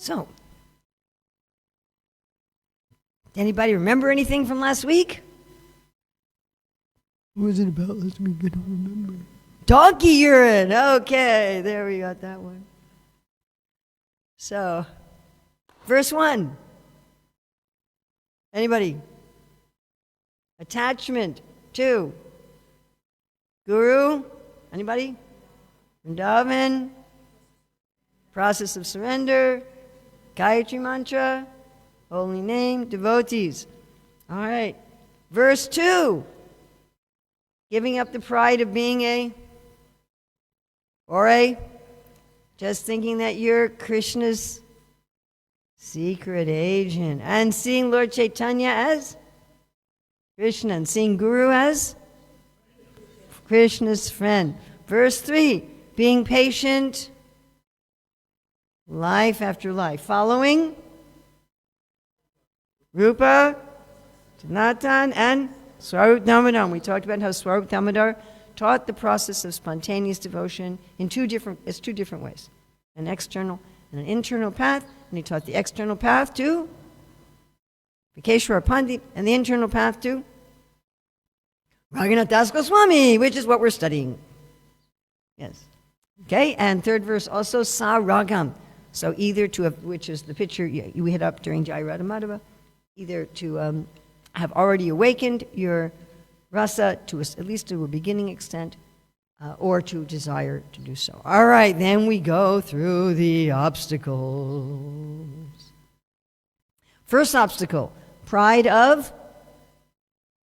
So, anybody remember anything from last week? What was it about last week? I don't remember. Donkey urine. Okay, there we got that one. So, verse 1. Anybody? Attachment. 2. Guru. Anybody? Vrindavan. Process of surrender. Gayatri mantra. Holy name. Devotees. All right. Verse 2. Giving up the pride of being just thinking that you're Krishna's secret agent, and seeing Lord Chaitanya as Krishna, and seeing Guru as Krishna's friend. Verse 3, being patient, life after life, following Rupa, Janatan, and Swarup Damodar. We talked about how Swarup Damodar taught the process of spontaneous devotion in two different ways, an external and an internal path, and he taught the external path to Vikeshwara Pandit and the internal path to Radhanath Das Goswami, which is what we're studying. Yes. Okay, and third verse also, Saragam. So either to have, which is the picture you hit up during Jai Radha Madhava, either to have already awakened your rasa to at least to a beginning extent, or to desire to do so. All right, then we go through the obstacles. First obstacle, pride of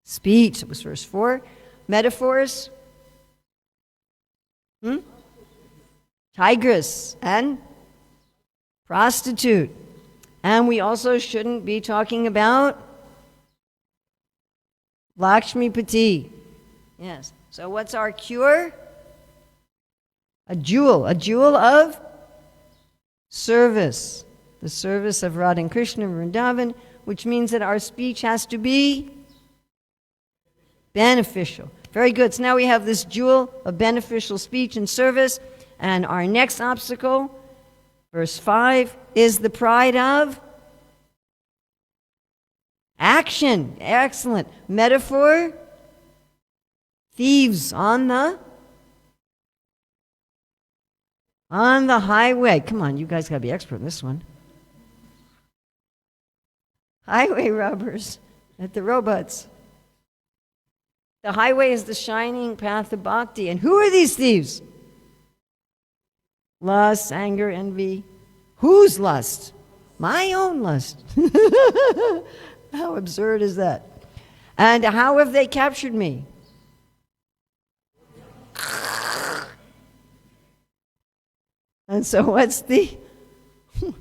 speech. It was verse 4. Metaphors. Tigress and prostitute. And we also shouldn't be talking about Lakshmipati. Yes. So what's our cure? A jewel of service. The service of Radha and Krishna and Vrindavan, which means that our speech has to be beneficial. Very good. So now we have this jewel of beneficial speech and service. And our next obstacle, verse 5, is the pride of action. Excellent. Metaphor, thieves on the highway. Come on, you guys gotta be expert in this one. Highway robbers at the robots. The highway is the shining path of bhakti. And who are these thieves? Lust, anger, envy. Whose lust? My own lust. How absurd is that? And how have they captured me? And so what's the,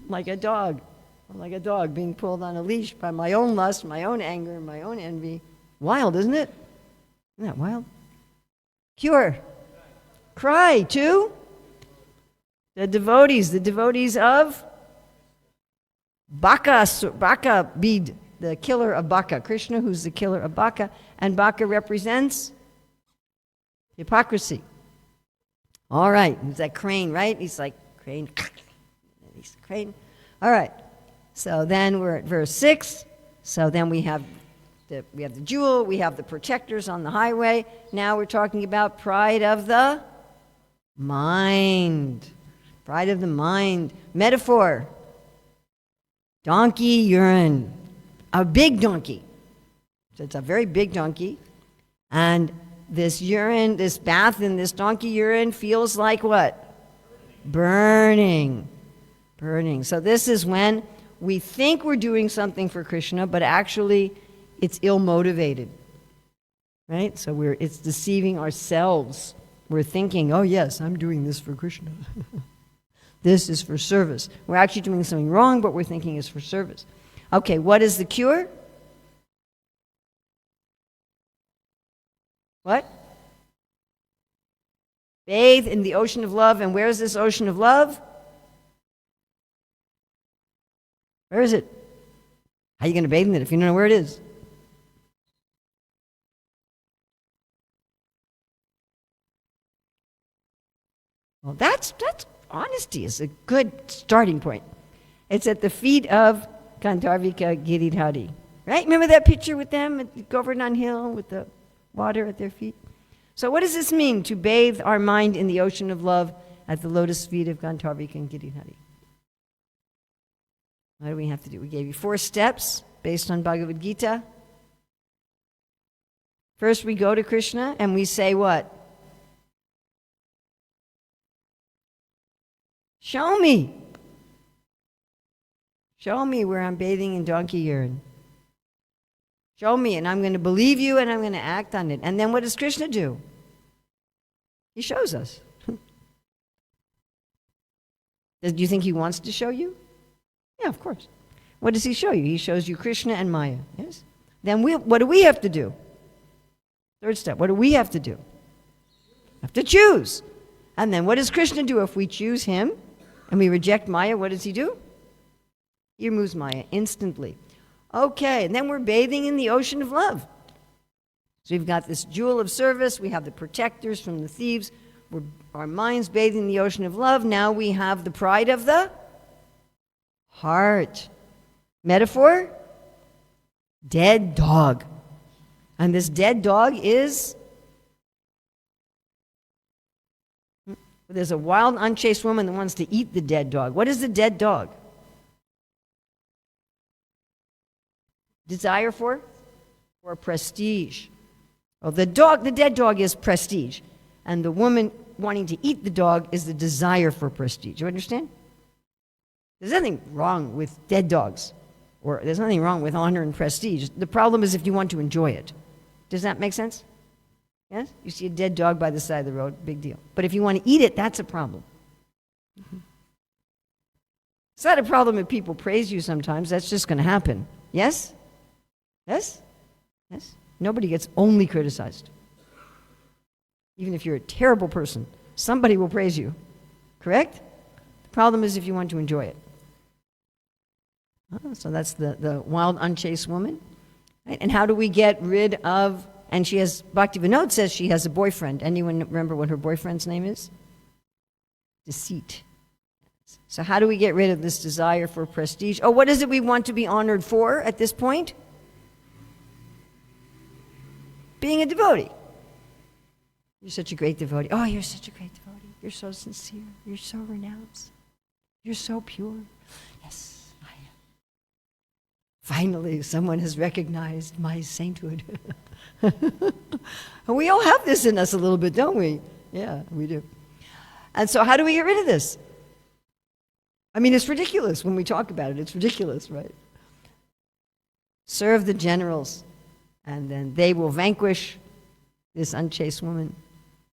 like a dog. I'm like a dog being pulled on a leash by my own lust, my own anger, my own envy. Wild, isn't it? Isn't that wild? Cure. Cry to the devotees of Baka be the killer of Baka. Krishna, who's the killer of Baka. And Baka represents hypocrisy. All right, he's that crane, right? He's like crane. He's crane. All right. So then we're at verse 6. So then we have the jewel, we have the protectors on the highway. Now we're talking about pride of the mind. Pride of the mind. Metaphor. Donkey urine. A big donkey. So it's a very big donkey. And this urine, this bath in this donkey urine feels like what? Burning. Burning. So this is when we think we're doing something for Krishna, but actually it's ill-motivated. Right? So it's deceiving ourselves. We're thinking, oh yes, I'm doing this for Krishna. This is for service. We're actually doing something wrong, but we're thinking it's for service. Okay, what is the cure? What? Bathe in the ocean of love. And where is this ocean of love? Where is it? How are you going to bathe in it if you don't know where it is? Well, that's honesty is a good starting point. It's at the feet of Gandharvika Giridhari. Right? Remember that picture with them at Govardhan Hill with the water at their feet? So what does this mean, to bathe our mind in the ocean of love at the lotus feet of Gandharvika and Giridhari? What do we have to do? We gave you 4 steps based on Bhagavad Gita. First, we go to Krishna and we say what? Show me. Show me where I'm bathing in donkey urine. Show me, and I'm going to believe you, and I'm going to act on it. And then what does Krishna do? He shows us. Do you think he wants to show you? Yeah, of course. What does he show you? He shows you Krishna and Maya. Yes? Then what do we have to do? Third step, what do we have to do? We have to choose. And then what does Krishna do if we choose him and we reject Maya? What does he do? He removes Maya instantly. Okay, and then we're bathing in the ocean of love. So we've got this jewel of service. We have the protectors from the thieves. Our minds bathing in the ocean of love. Now we have the pride of the heart. Metaphor? Dead dog. And this dead dog is... There's a wild, unchaste woman that wants to eat the dead dog. What is the dead dog? Desire for? Or prestige. Well, the dead dog is prestige. And the woman wanting to eat the dog is the desire for prestige. You understand? There's nothing wrong with dead dogs. Or there's nothing wrong with honor and prestige. The problem is if you want to enjoy it. Does that make sense? Yes? You see a dead dog by the side of the road, big deal. But if you want to eat it, that's a problem. Mm-hmm. It's not a problem if people praise you sometimes. That's just going to happen. Yes? Yes? Yes? Nobody gets only criticized. Even if you're a terrible person, somebody will praise you. Correct? The problem is if you want to enjoy it. So that's the wild, unchaste woman. Right? And how do we get rid of... And she has, Bhaktivinoda says she has a boyfriend. Anyone remember what her boyfriend's name is? Deceit. So how do we get rid of this desire for prestige? Oh, what is it we want to be honored for at this point? Being a devotee. You're such a great devotee. Oh, you're such a great devotee. You're so sincere. You're so renounced. You're so pure. Yes, I am. Finally, someone has recognized my sainthood. And we all have this in us a little bit, don't we? Yeah, we do. And so how do we get rid of this? I mean, it's ridiculous when we talk about it. It's ridiculous, right? Serve the generals, and then they will vanquish this unchaste woman.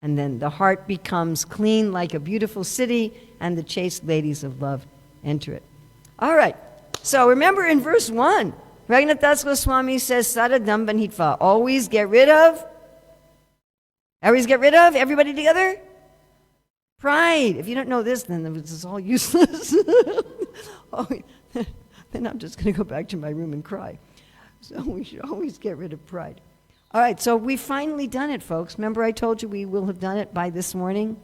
And then the heart becomes clean like a beautiful city, and the chaste ladies of love enter it. All right. So remember in verse 1, Radhanath Das Goswami says, Saradamban Hitva, always get rid of. Always get rid of? Everybody together? Pride. If you don't know this, then this is all useless. Then I'm just going to go back to my room and cry. So we should always get rid of pride. All right, so we've finally done it, folks. Remember I told you we will have done it by this morning?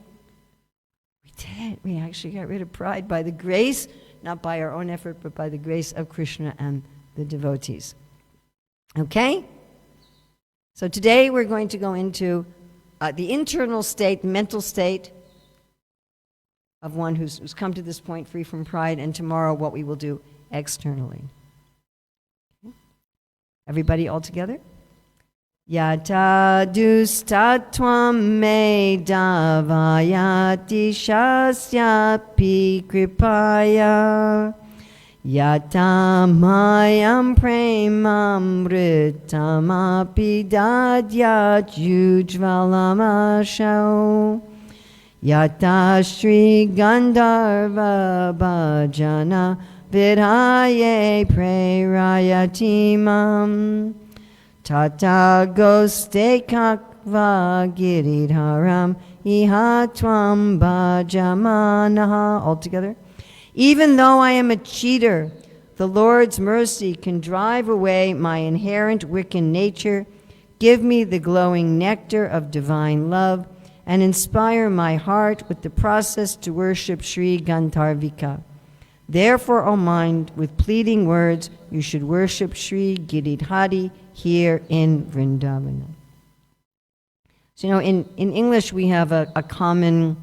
We did it. We actually got rid of pride by the grace, not by our own effort, but by the grace of Krishna and the devotees. Okay? So today we're going to go into the internal state, mental state of one who's come to this point free from pride, and tomorrow what we will do externally. Okay. Everybody all together? Yata dustatvam me davayati shasyapi kripaya yata mayam premamritamapi dadyat yujvalamasho yata shri gandharva bhajana vidhaye prerayatimam Tata goste kakva giridharam iha tvam bhajamanaha. All together. Even though I am a cheater, the Lord's mercy can drive away my inherent wicked nature, give me the glowing nectar of divine love, and inspire my heart with the process to worship Sri Gandharvika. Therefore, O mind, with pleading words, you should worship Sri Giridhari here in Vrindavana. So, in English, we have a common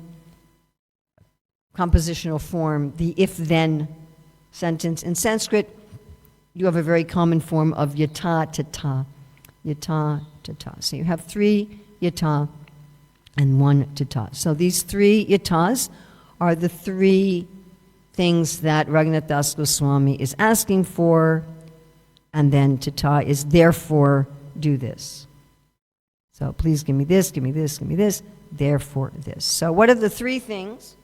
compositional form, the if-then sentence. In Sanskrit, you have a very common form of yata tata. Yata tata. So you have 3 yata and 1 tata. So these 3 yatas are the 3 things that Radhanath Das Goswami is asking for, and then tata is therefore do this. So please give me this, give me this, give me this, therefore this. So what are the 3 things?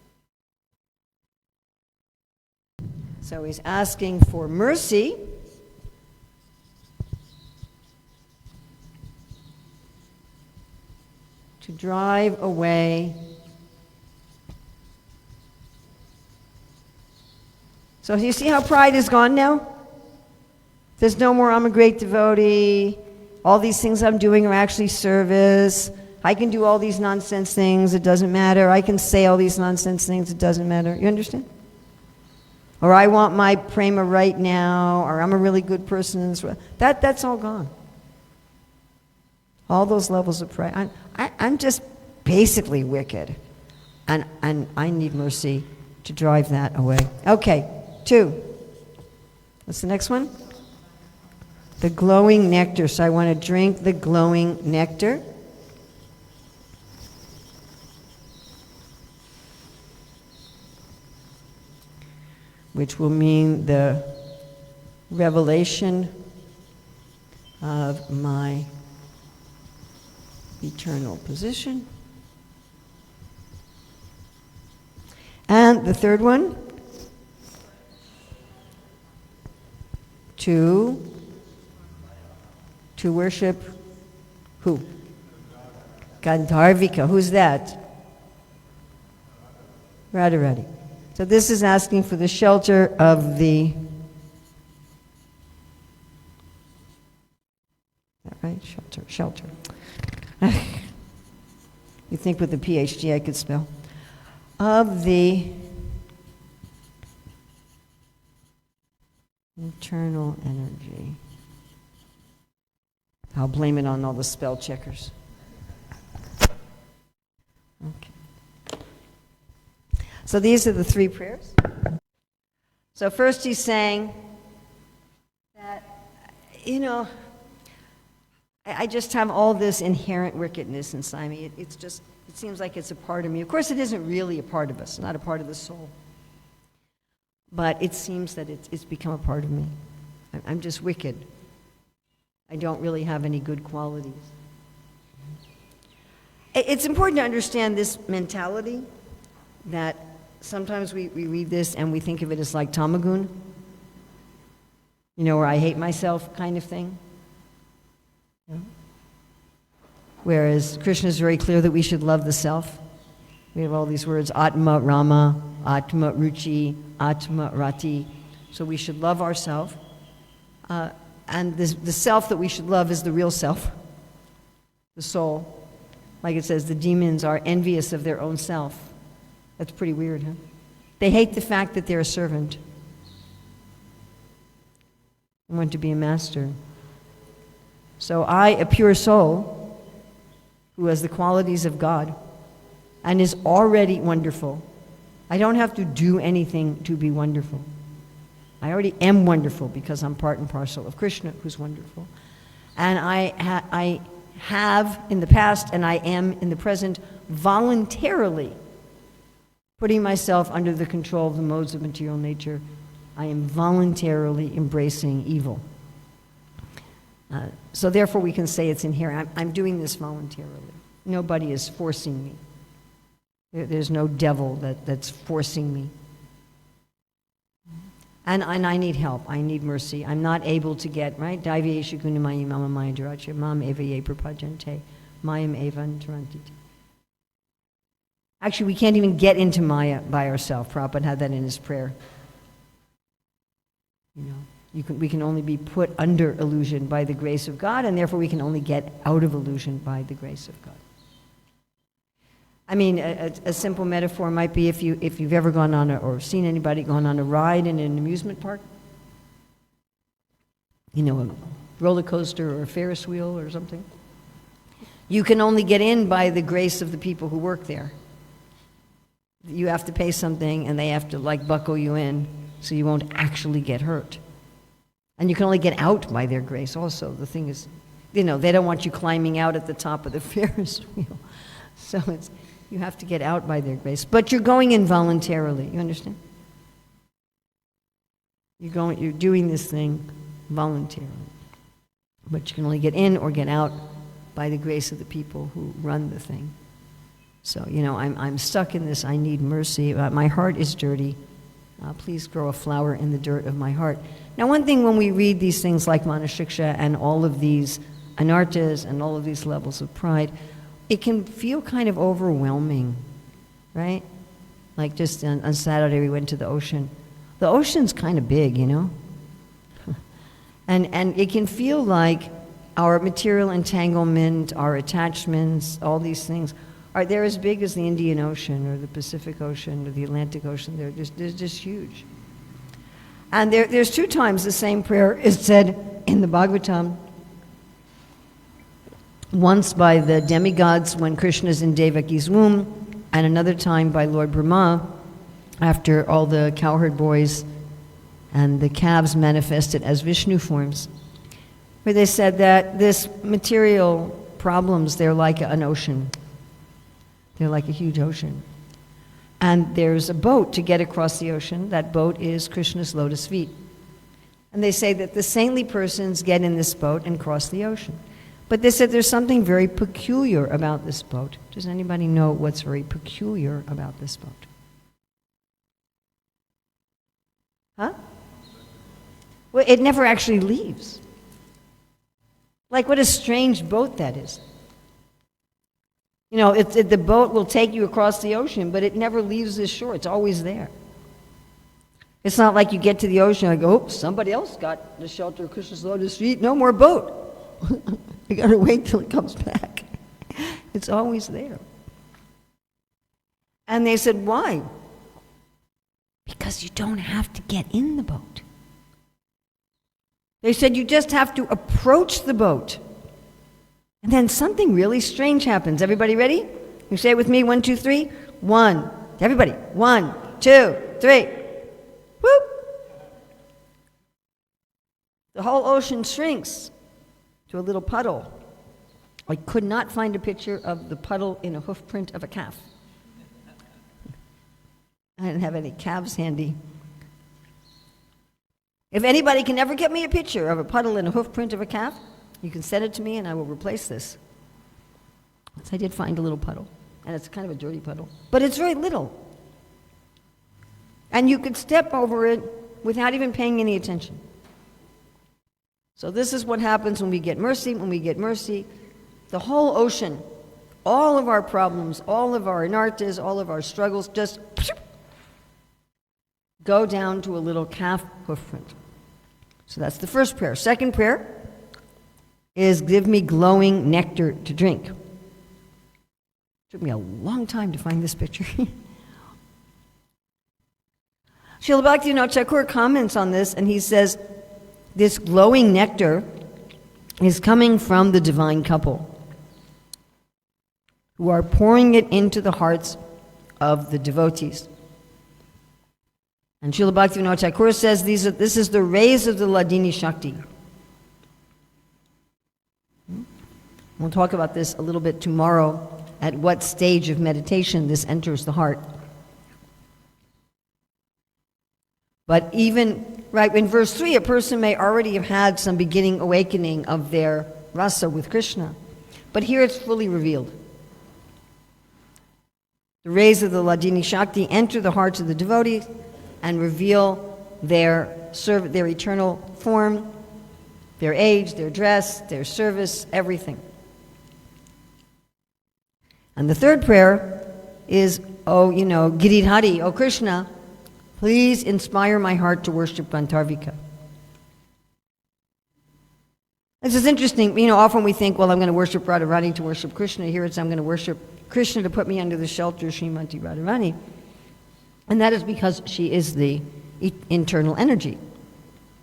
So he's asking for mercy, to drive away. So you see how pride is gone now? There's no more I'm a great devotee, all these things I'm doing are actually service, I can do all these nonsense things, it doesn't matter, I can say all these nonsense things, it doesn't matter. You understand? Or I want my prema right now, or I'm a really good person. That's all gone. All those levels of pride. I'm just basically wicked. And I need mercy to drive that away. Okay, 2. What's the next one? The glowing nectar. So I want to drink the glowing nectar. Which will mean the revelation of my eternal position. And the 3rd one, to worship who? Gandharvika. Who's that? Radharani. So this is asking for the shelter of the, is that right? Shelter. You think with the PhD I could spell. Of the internal energy. I'll blame it on all the spell checkers. Okay. So these are the 3 prayers. So first he's saying that, I just have all this inherent wickedness inside me. It seems like it's a part of me. Of course, it isn't really a part of us, not a part of the soul. But it seems that it's become a part of me. I'm just wicked. I don't really have any good qualities. It's important to understand this mentality that sometimes we read this and we think of it as like tamagun, where I hate myself kind of thing. Whereas Krishna is very clear that we should love the self. We have all these words, Atma Rama, Atma Ruchi, Atma Rati. So we should love ourselves. And the self that we should love is the real self, the soul. Like it says, the demons are envious of their own self. That's pretty weird, huh? They hate the fact that they're a servant. They want to be a master. So I, a pure soul, who has the qualities of God and is already wonderful, I don't have to do anything to be wonderful. I already am wonderful because I'm part and parcel of Krishna, who's wonderful. And I have in the past and I am in the present voluntarily putting myself under the control of the modes of material nature. I am voluntarily embracing evil. So therefore we can say it's inherent. I'm doing this voluntarily. Nobody is forcing me. There's no devil that's forcing me. And I need help. I need mercy. I'm not able to get, right? Daivesha gunamayi mama maya dharachya mam eva ye prapajante mayam evan tarantite. Actually, we can't even get into Maya by ourselves. Prabhupada had that in his prayer. We can only be put under illusion by the grace of God, and therefore we can only get out of illusion by the grace of God. I mean, a simple metaphor might be if you've ever gone on or seen anybody gone on a ride in an amusement park. You know, a roller coaster or a Ferris wheel or something. You can only get in by the grace of the people who work there. You have to pay something and they have to like buckle you in so you won't actually get hurt. And you can only get out by their grace also. The thing is, you know, they don't want you climbing out at the top of the Ferris wheel. So you have to get out by their grace. But you're going in voluntarily, you understand? You're doing this thing voluntarily. But you can only get in or get out by the grace of the people who run the thing. So, you know, I'm stuck in this, I need mercy. My heart is dirty. Please grow a flower in the dirt of my heart. Now, one thing when we read these things like Manah Siksa and all of these anartas and all of these levels of pride, it can feel kind of overwhelming, right? Like just on Saturday we went to the ocean. The ocean's kind of big, you know? And it can feel like our material entanglement, our attachments, all these things, they're as big as the Indian Ocean or the Pacific Ocean or the Atlantic Ocean. They're just huge. And there's 2 times the same prayer is said in the Bhagavatam. Once by the demigods when Krishna's in Devaki's womb, and another time by Lord Brahma after all the cowherd boys and the calves manifested as Vishnu forms, where they said that this material problems, they're like an ocean. They're like a huge ocean. And there's a boat to get across the ocean. That boat is Krishna's lotus feet. And they say that the saintly persons get in this boat and cross the ocean. But they said there's something very peculiar about this boat. Does anybody know what's very peculiar about this boat? Huh? Well, it never actually leaves. Like, what a strange boat that is. You know, the boat will take you across the ocean, but it never leaves the shore. It's always there. It's not like you get to the ocean and go, oh, somebody else got the shelter of Krishna's lotus feet, no more boat. You gotta wait till it comes back. It's always there. And they said, why? Because you don't have to get in the boat. They said you just have to approach the boat. And then something really strange happens. Everybody ready? You say it with me, 1, 2, 3. 1. Everybody. 1, 2, 3. Whoop! The whole ocean shrinks to a little puddle. I could not find a picture of the puddle in a hoof print of a calf. I didn't have any calves handy. If anybody can ever get me a picture of a puddle in a hoof print of a calf, you can send it to me and I will replace this. So I did find a little puddle, and it's kind of a dirty puddle, but it's very little. And you could step over it without even paying any attention. So this is what happens when we get mercy. When we get mercy, the whole ocean, all of our problems, all of our anartas, all of our struggles just go down to a little calf hoof print. So that's the first prayer. Second prayer is give me glowing nectar to drink. Took me a long time to find this picture. Srila Bhaktivinoda Thakur comments on this, and he says, this glowing nectar is coming from the divine couple who are pouring it into the hearts of the devotees. And Srila Bhaktivinoda Thakur says this is the rays of the Ladini Shakti. We'll talk about this a little bit tomorrow, at what stage of meditation this enters the heart. But even, right, in verse 3, a person may already have had some beginning awakening of their rasa with Krishna. But here it's fully revealed. The rays of the Ladini Shakti enter the hearts of the devotees and reveal their eternal form, their age, their dress, their service, everything. And the third prayer is, Giridhari, oh Krishna, please inspire my heart to worship Gandharvika. This is interesting. Often we think, well, I'm going to worship Radharani to worship Krishna. Here it's, I'm going to worship Krishna to put me under the shelter of Srimati Radharani. And that is because she is the internal energy.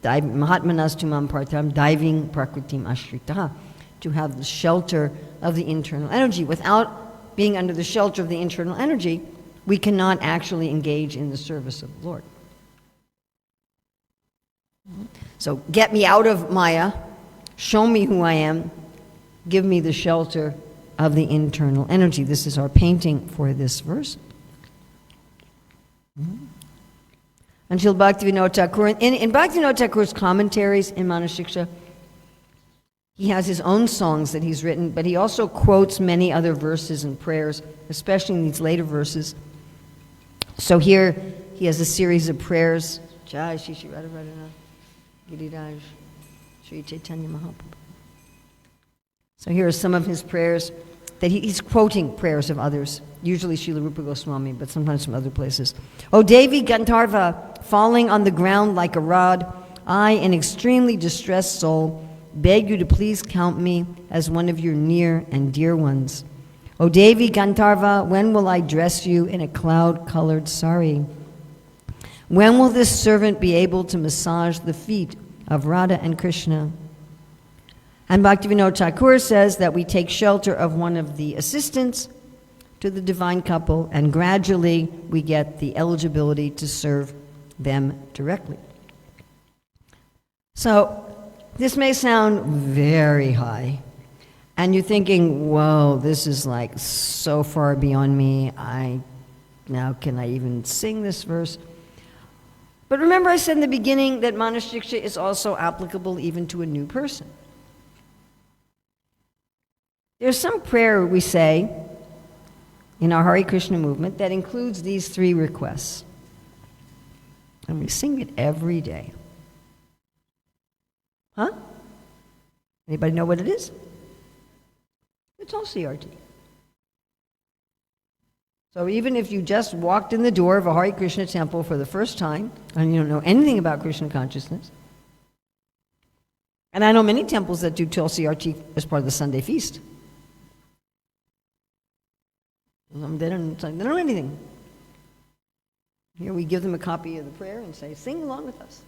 Mahatmanas tumam partam diving prakritim ashritaha. To have the shelter of the internal energy. Without being under the shelter of the internal energy, we cannot actually engage in the service of the Lord. So get me out of Maya, show me who I am, give me the shelter of the internal energy. This is our painting for this verse. And Srila Bhaktivinoda Thakur, in Bhaktivinoda Thakur's commentaries in Manah Siksa, he has his own songs that he's written, but he also quotes many other verses and prayers, especially in these later verses. So here he has a series of prayers. Jai Shri Shri Radha Radhanath, Giriraj, Shri Chaitanya Mahaprabhu. So here are some of his prayers that he's quoting prayers of others, usually Srila Rupa Goswami, but sometimes from other places. O Devi Gandharva, falling on the ground like a rod, I, an extremely distressed soul, beg you to please count me as one of your near and dear ones. O Devi Gandharva, when will I dress you in a cloud-colored sari? When will this servant be able to massage the feet of Radha and Krishna? And Bhaktivinoda Thakur says that we take shelter of one of the assistants to the divine couple, and gradually we get the eligibility to serve them directly. So this may sound very high, and you're thinking, whoa, this is like so far beyond me. Now can I even sing this verse? But remember I said in the beginning that Manah Siksa is also applicable even to a new person. There's some prayer we say in our Hare Krishna movement that includes these three requests. And we sing it every day. Huh? Anybody know what it is? It's all CRT. So even if you just walked in the door of a Hare Krishna temple for the first time, and you don't know anything about Krishna consciousness, and I know many temples that do Tulsi Arti as part of the Sunday feast. They don't know anything. Here we give them a copy of the prayer and say, sing along with us.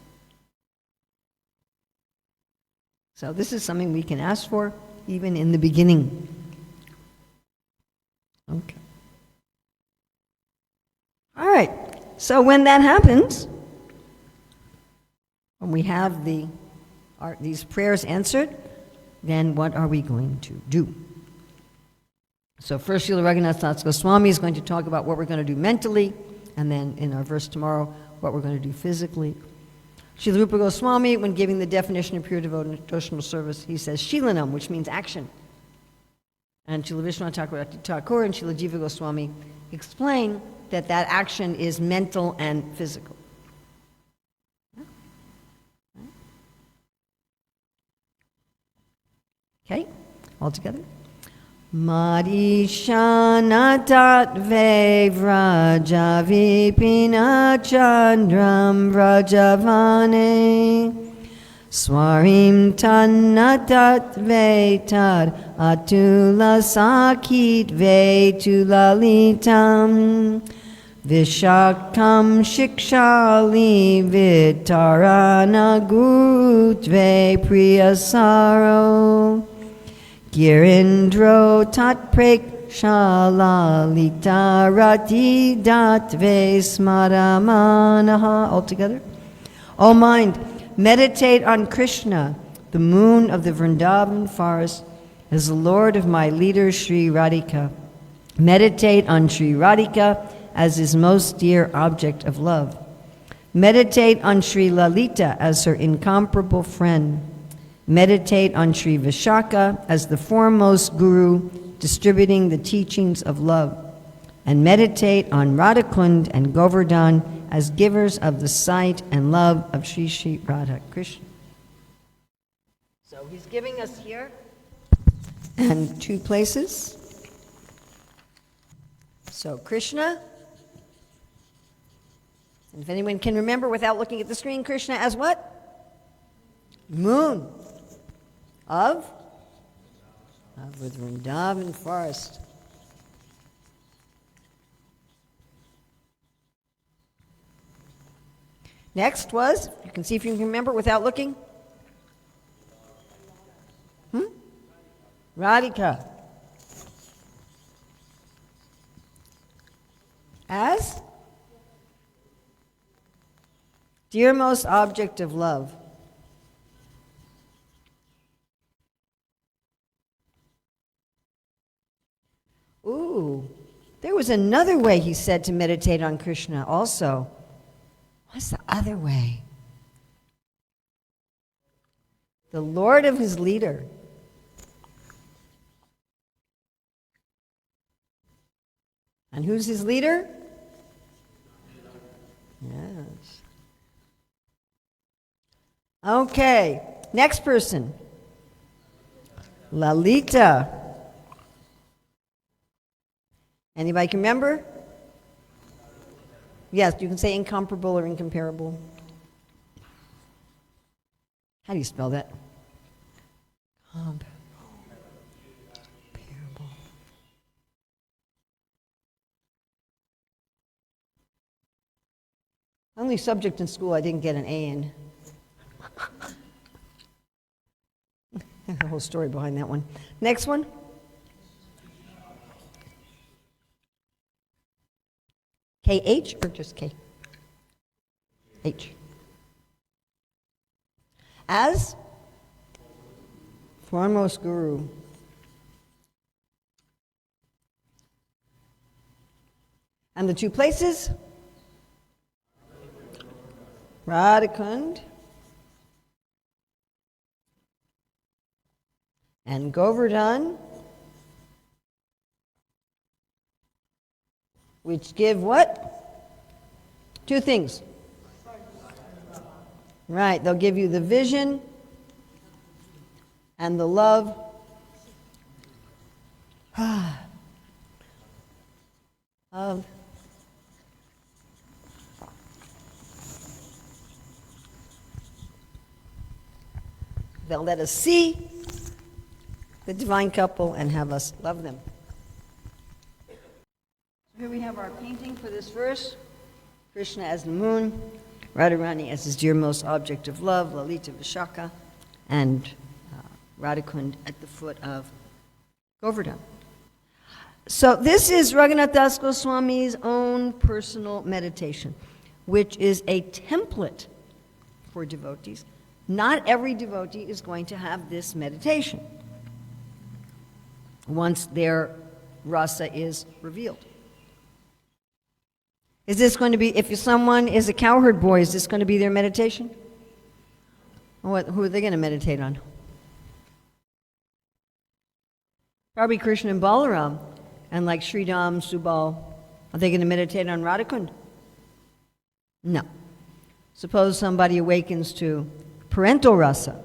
So this is something we can ask for even in the beginning. Okay. All right. So when that happens, when we have these prayers answered, then what are we going to do? So first, Srila Radhanath Goswami is going to talk about what we're going to do mentally, and then in our verse tomorrow, what we're going to do physically. Srila Rupa Goswami, when giving the definition of pure devotional service, he says Shilanam, which means action. And Srila Vishwanath Thakur and Srila Jiva Goswami explain that that action is mental and physical. Okay, all together. Marishana tatve vraja vipina chandram vrajavane swarim tanna tatve tad atula sakit ve tulalitam vishakam shikshali vitarana gurutve priyasaro Girindro tatprek shalalita rati datve smaramanaha. All together. O mind, meditate on Krishna, the moon of the Vrindavan forest, as the Lord of my leader Sri Radhika. Meditate on Sri Radhika as his most dear object of love. Meditate on Sri Lalita as her incomparable friend. Meditate on Sri Vishaka as the foremost guru distributing the teachings of love. And meditate on Radhakund and Govardhan as givers of the sight and love of Sri Sri Radha Krishna. So he's giving us here and two places. So Krishna, and if anyone can remember without looking at the screen, Krishna as what? Moon. Of the Vrindavan forest. Next was, you can see if you can remember without looking. Radhika. As? Dearmost object of love. Ooh, there was another way he said to meditate on Krishna also. What's the other way? The Lord of his leader. And who's his leader? Yes. Okay, next person. Lalita. Anybody can remember? Yes, you can say incomparable or incomparable. How do you spell that? Comparable. Only subject in school I didn't get an A in. There's a whole story behind that one. Next one. KH or just K? H. As foremost guru. And the two places? Radhakund and Govardhan, which give what? Two things. Right, they'll give you the vision and the love of they'll let us see the divine couple and have us love them. Here we have our painting for this verse. Krishna as the moon, Radharani as his dearmost object of love, Lalita Vishaka, and Radhakund at the foot of Govardhan. So this is Raghunath Das Goswami's own personal meditation, which is a template for devotees. Not every devotee is going to have this meditation once their rasa is revealed. Is this going to be, if someone is a cowherd boy, is this going to be their meditation? Who are they going to meditate on? Probably Krishna and Balaram, and like Sridham, Subal. Are they going to meditate on Radhakund? No. Suppose somebody awakens to parental rasa.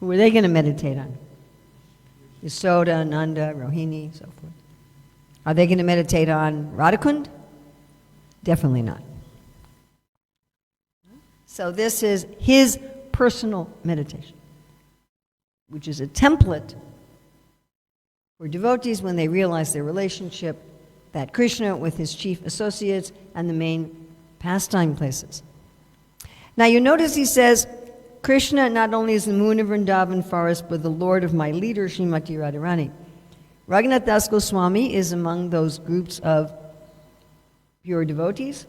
Who are they going to meditate on? Yasoda, Nanda, Rohini, so forth. Are they going to meditate on Radhakund? Definitely not. So this is his personal meditation, which is a template for devotees when they realize their relationship, that Krishna with his chief associates and the main pastime places. Now you notice he says, Krishna not only is the moon of Vrindavan forest, but the lord of my leader, Srimati Radharani. Raghunath Das Goswami is among those groups of pure devotees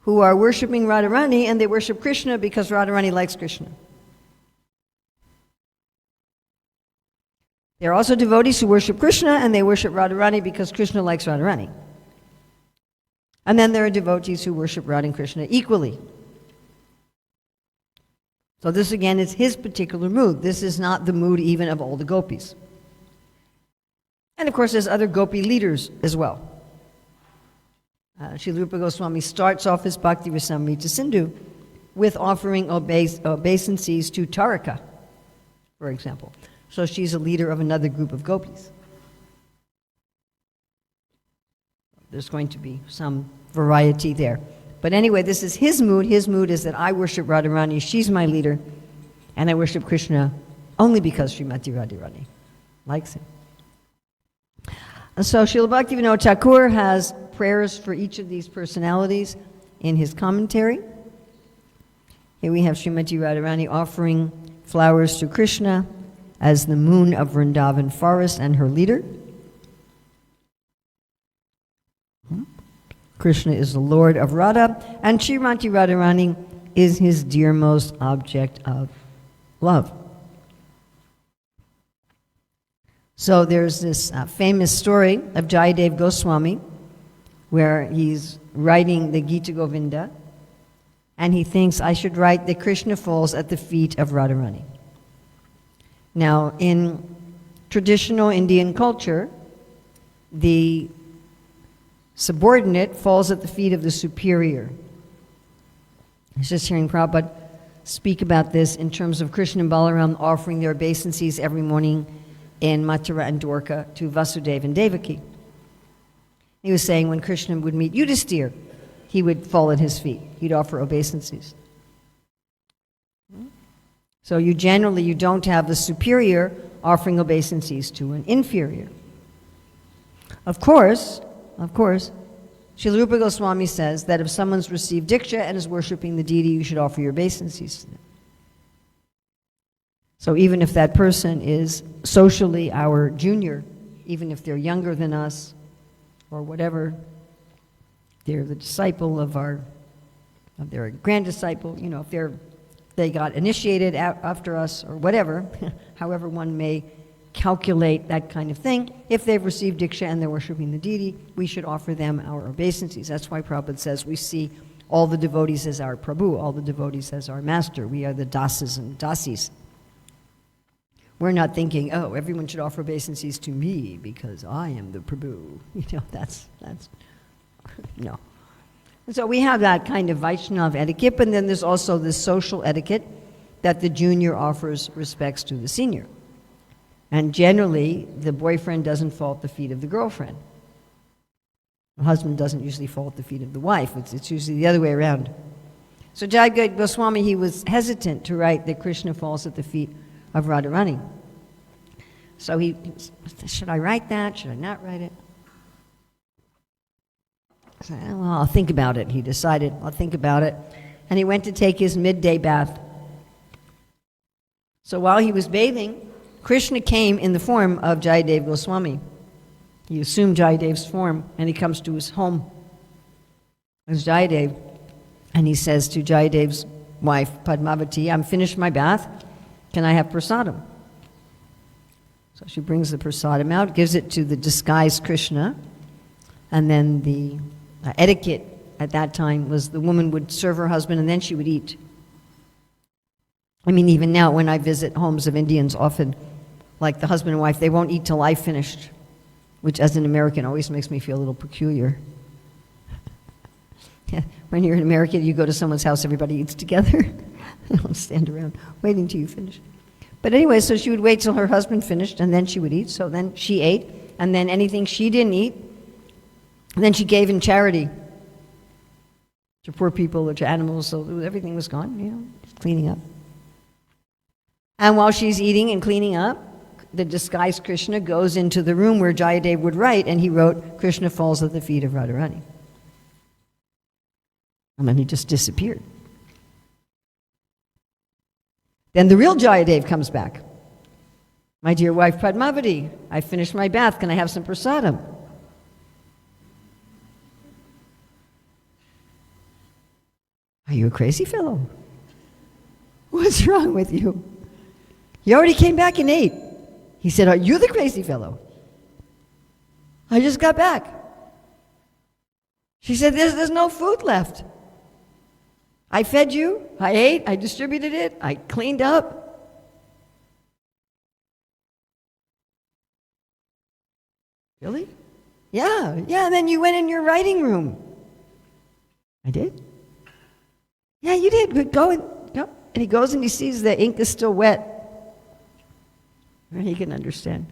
who are worshiping Radharani, and they worship Krishna because Radharani likes Krishna. There are also devotees who worship Krishna, and they worship Radharani because Krishna likes Radharani. And then there are devotees who worship Radha and Krishna equally. So this again is his particular mood. This is not the mood even of all the gopis. And of course there's other gopi leaders as well. Srila Rupa Goswami starts off his Bhakti Rasamrita Sindhu with offering obeisances to Taraka, for example. So she's a leader of another group of gopis. There's going to be some variety there. But anyway, this is his mood. His mood is that I worship Radharani, she's my leader, and I worship Krishna only because Srimati Radharani likes him. And so Srila Bhaktivinoda Thakur has prayers for each of these personalities, in his commentary. Here we have Srimati Radharani offering flowers to Krishna as the moon of Vrindavan forest and her leader. Krishna is the Lord of Radha, and Srimati Radharani is his dearmost object of love. So there's this famous story of Jayadev Goswami where he's writing the Gita Govinda, and he thinks, I should write that Krishna falls at the feet of Radharani. Now, in traditional Indian culture, the subordinate falls at the feet of the superior. I was just hearing Prabhupada speak about this in terms of Krishna and Balaram offering their obeisances every morning in Mathura and Dwarka to Vasudeva and Devaki. He was saying when Krishna would meet Yudhisthira, he would fall at his feet. He'd offer obeisances. So you don't have the superior offering obeisances to an inferior. Of course, Srila Rupa Goswami says that if someone's received Diksha and is worshipping the deity, you should offer your obeisances to them. So even if that person is socially our junior, even if they're younger than us, or whatever, they're the disciple of their grand disciple, if they got initiated after us, or whatever, however one may calculate that kind of thing, if they've received Diksha and they're worshiping the deity, we should offer them our obeisances. That's why Prabhupada says we see all the devotees as our Prabhu, all the devotees as our master. We are the Dasas and Dasis. We're not thinking, oh, everyone should offer obeisances to me because I am the Prabhu. That's no. And so we have that kind of Vaishnav etiquette, but then there's also this social etiquette that the junior offers respects to the senior. And generally, the boyfriend doesn't fall at the feet of the girlfriend. The husband doesn't usually fall at the feet of the wife. It's usually the other way around. So Jayadev Goswami, he was hesitant to write that Krishna falls at the feet of Radharani. So should I write that? Should I not write it? I said, well, I'll think about it. He decided, I'll think about it. And he went to take his midday bath. So while he was bathing, Krishna came in the form of Jayadev Goswami. He assumed Jayadev's form, and he comes to his home as Jayadev. And he says to Jayadev's wife, Padmavati, I'm finished my bath. Can I have prasadam? So she brings the prasadam out, gives it to the disguised Krishna, and then the etiquette at that time was the woman would serve her husband and then she would eat. I mean, even now when I visit homes of Indians, often, like the husband and wife, they won't eat till I've finished, which as an American always makes me feel a little peculiar. When you're an American, you go to someone's house, everybody eats together. They don't stand around waiting till you finish. But anyway, so she would wait till her husband finished, and then she would eat. So then she ate, and then anything she didn't eat, then she gave in charity to poor people or to animals. So everything was gone, just cleaning up. And while she's eating and cleaning up, the disguised Krishna goes into the room where Jayadev would write, and he wrote, Krishna falls at the feet of Radharani. And then he just disappeared. Then the real Jayadev comes back. My dear wife Padmavati, I finished my bath. Can I have some prasadam? Are you a crazy fellow? What's wrong with you? You already came back and ate. He said, are you the crazy fellow? I just got back. She said, there's no food left. I fed you, I ate, I distributed it, I cleaned up. Really? Yeah, and then you went in your writing room. I did? Yeah, you did. But go and he goes and he sees the ink is still wet. And he can understand.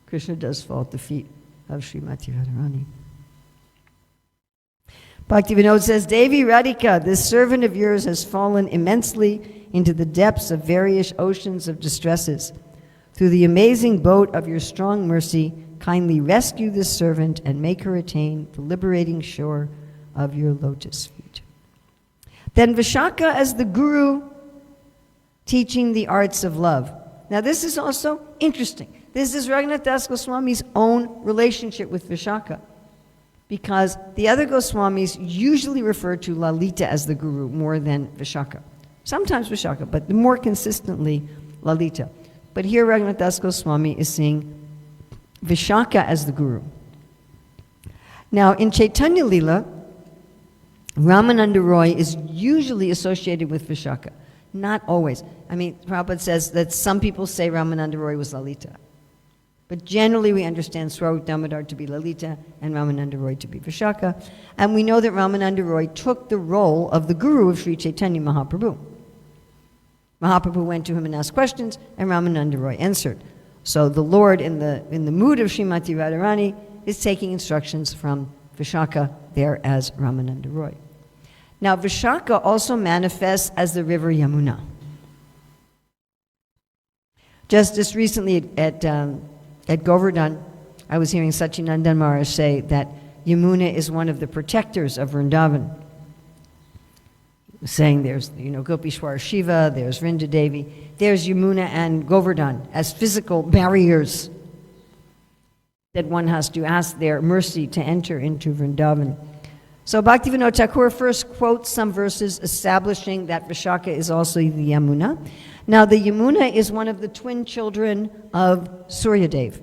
Krishna does fall at the feet of Srimati Radharani. Bhaktivinoda says, Devi Radhika, this servant of yours has fallen immensely into the depths of various oceans of distresses. Through the amazing boat of your strong mercy, kindly rescue this servant and make her attain the liberating shore of your lotus feet. Then Vishaka as the guru teaching the arts of love. Now this is also interesting. This is Radhanath Das Goswami's own relationship with Vishaka, because the other Goswamis usually refer to Lalita as the guru more than Vishaka. Sometimes Vishaka, but more consistently Lalita. But here Radhanath Das Goswami is seeing Vishaka as the guru. Now in Chaitanya Lila, Ramananda Roy is usually associated with Vishaka. Not always. I mean, Prabhupada says that some people say Ramananda Roy was Lalita. But generally we understand Swarup Damodar to be Lalita and Ramananda Roy to be Vishaka. And we know that Ramananda Roy took the role of the guru of Sri Chaitanya Mahaprabhu. Mahaprabhu went to him and asked questions, and Ramananda Roy answered. So the Lord, in the mood of Srimati Radharani, is taking instructions from Vishaka there as Ramananda Roy. Now, Vishaka also manifests as the river Yamuna. Just recently at Govardhan, I was hearing Sachinandan Maharaj say that Yamuna is one of the protectors of Vrindavan. He was saying there's, Gopishwar Shiva, there's Vrinda Devi, there's Yamuna and Govardhan as physical barriers that one has to ask their mercy to enter into Vrindavan. So Bhaktivinoda Thakur first quotes some verses establishing that Vishaka is also the Yamuna. Now the Yamuna is one of the twin children of Suryadev.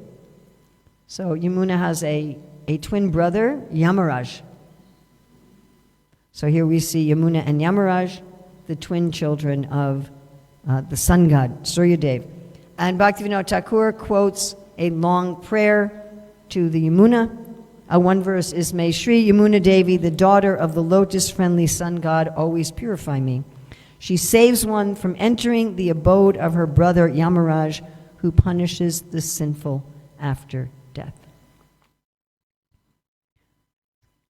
So Yamuna has a twin brother, Yamaraj. So here we see Yamuna and Yamaraj, the twin children of the sun god, Suryadev. And Bhaktivinoda Thakur quotes a long prayer to the Yamuna. One verse is, "May Sri Yamuna Devi, the daughter of the lotus-friendly sun god, always purify me. She saves one from entering the abode of her brother Yamaraj, who punishes the sinful after death."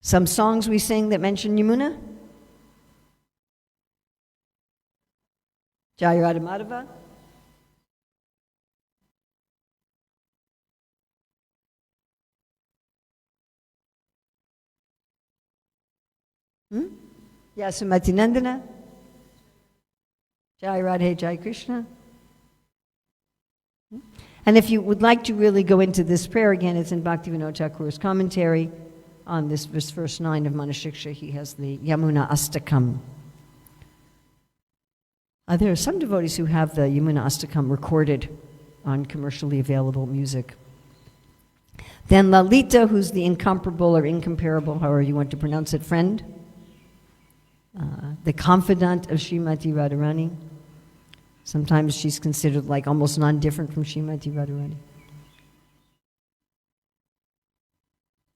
Some songs we sing that mention Yamuna. Jai Radha Madhava. Yasumati Nandana. Jai Radhe Jai Krishna. And if you would like to really go into this prayer again, it's in Bhaktivinoda Thakur's commentary on this verse 9 of Manah Siksa. He has the Yamuna Astakam. There are some devotees who have the Yamuna Astakam recorded on commercially available music. Then Lalita, who's the incomparable or incomparable, however you want to pronounce it, friend, the confidant of Srimati Radharani. Sometimes she's considered like almost non-different from Srimati Radharani.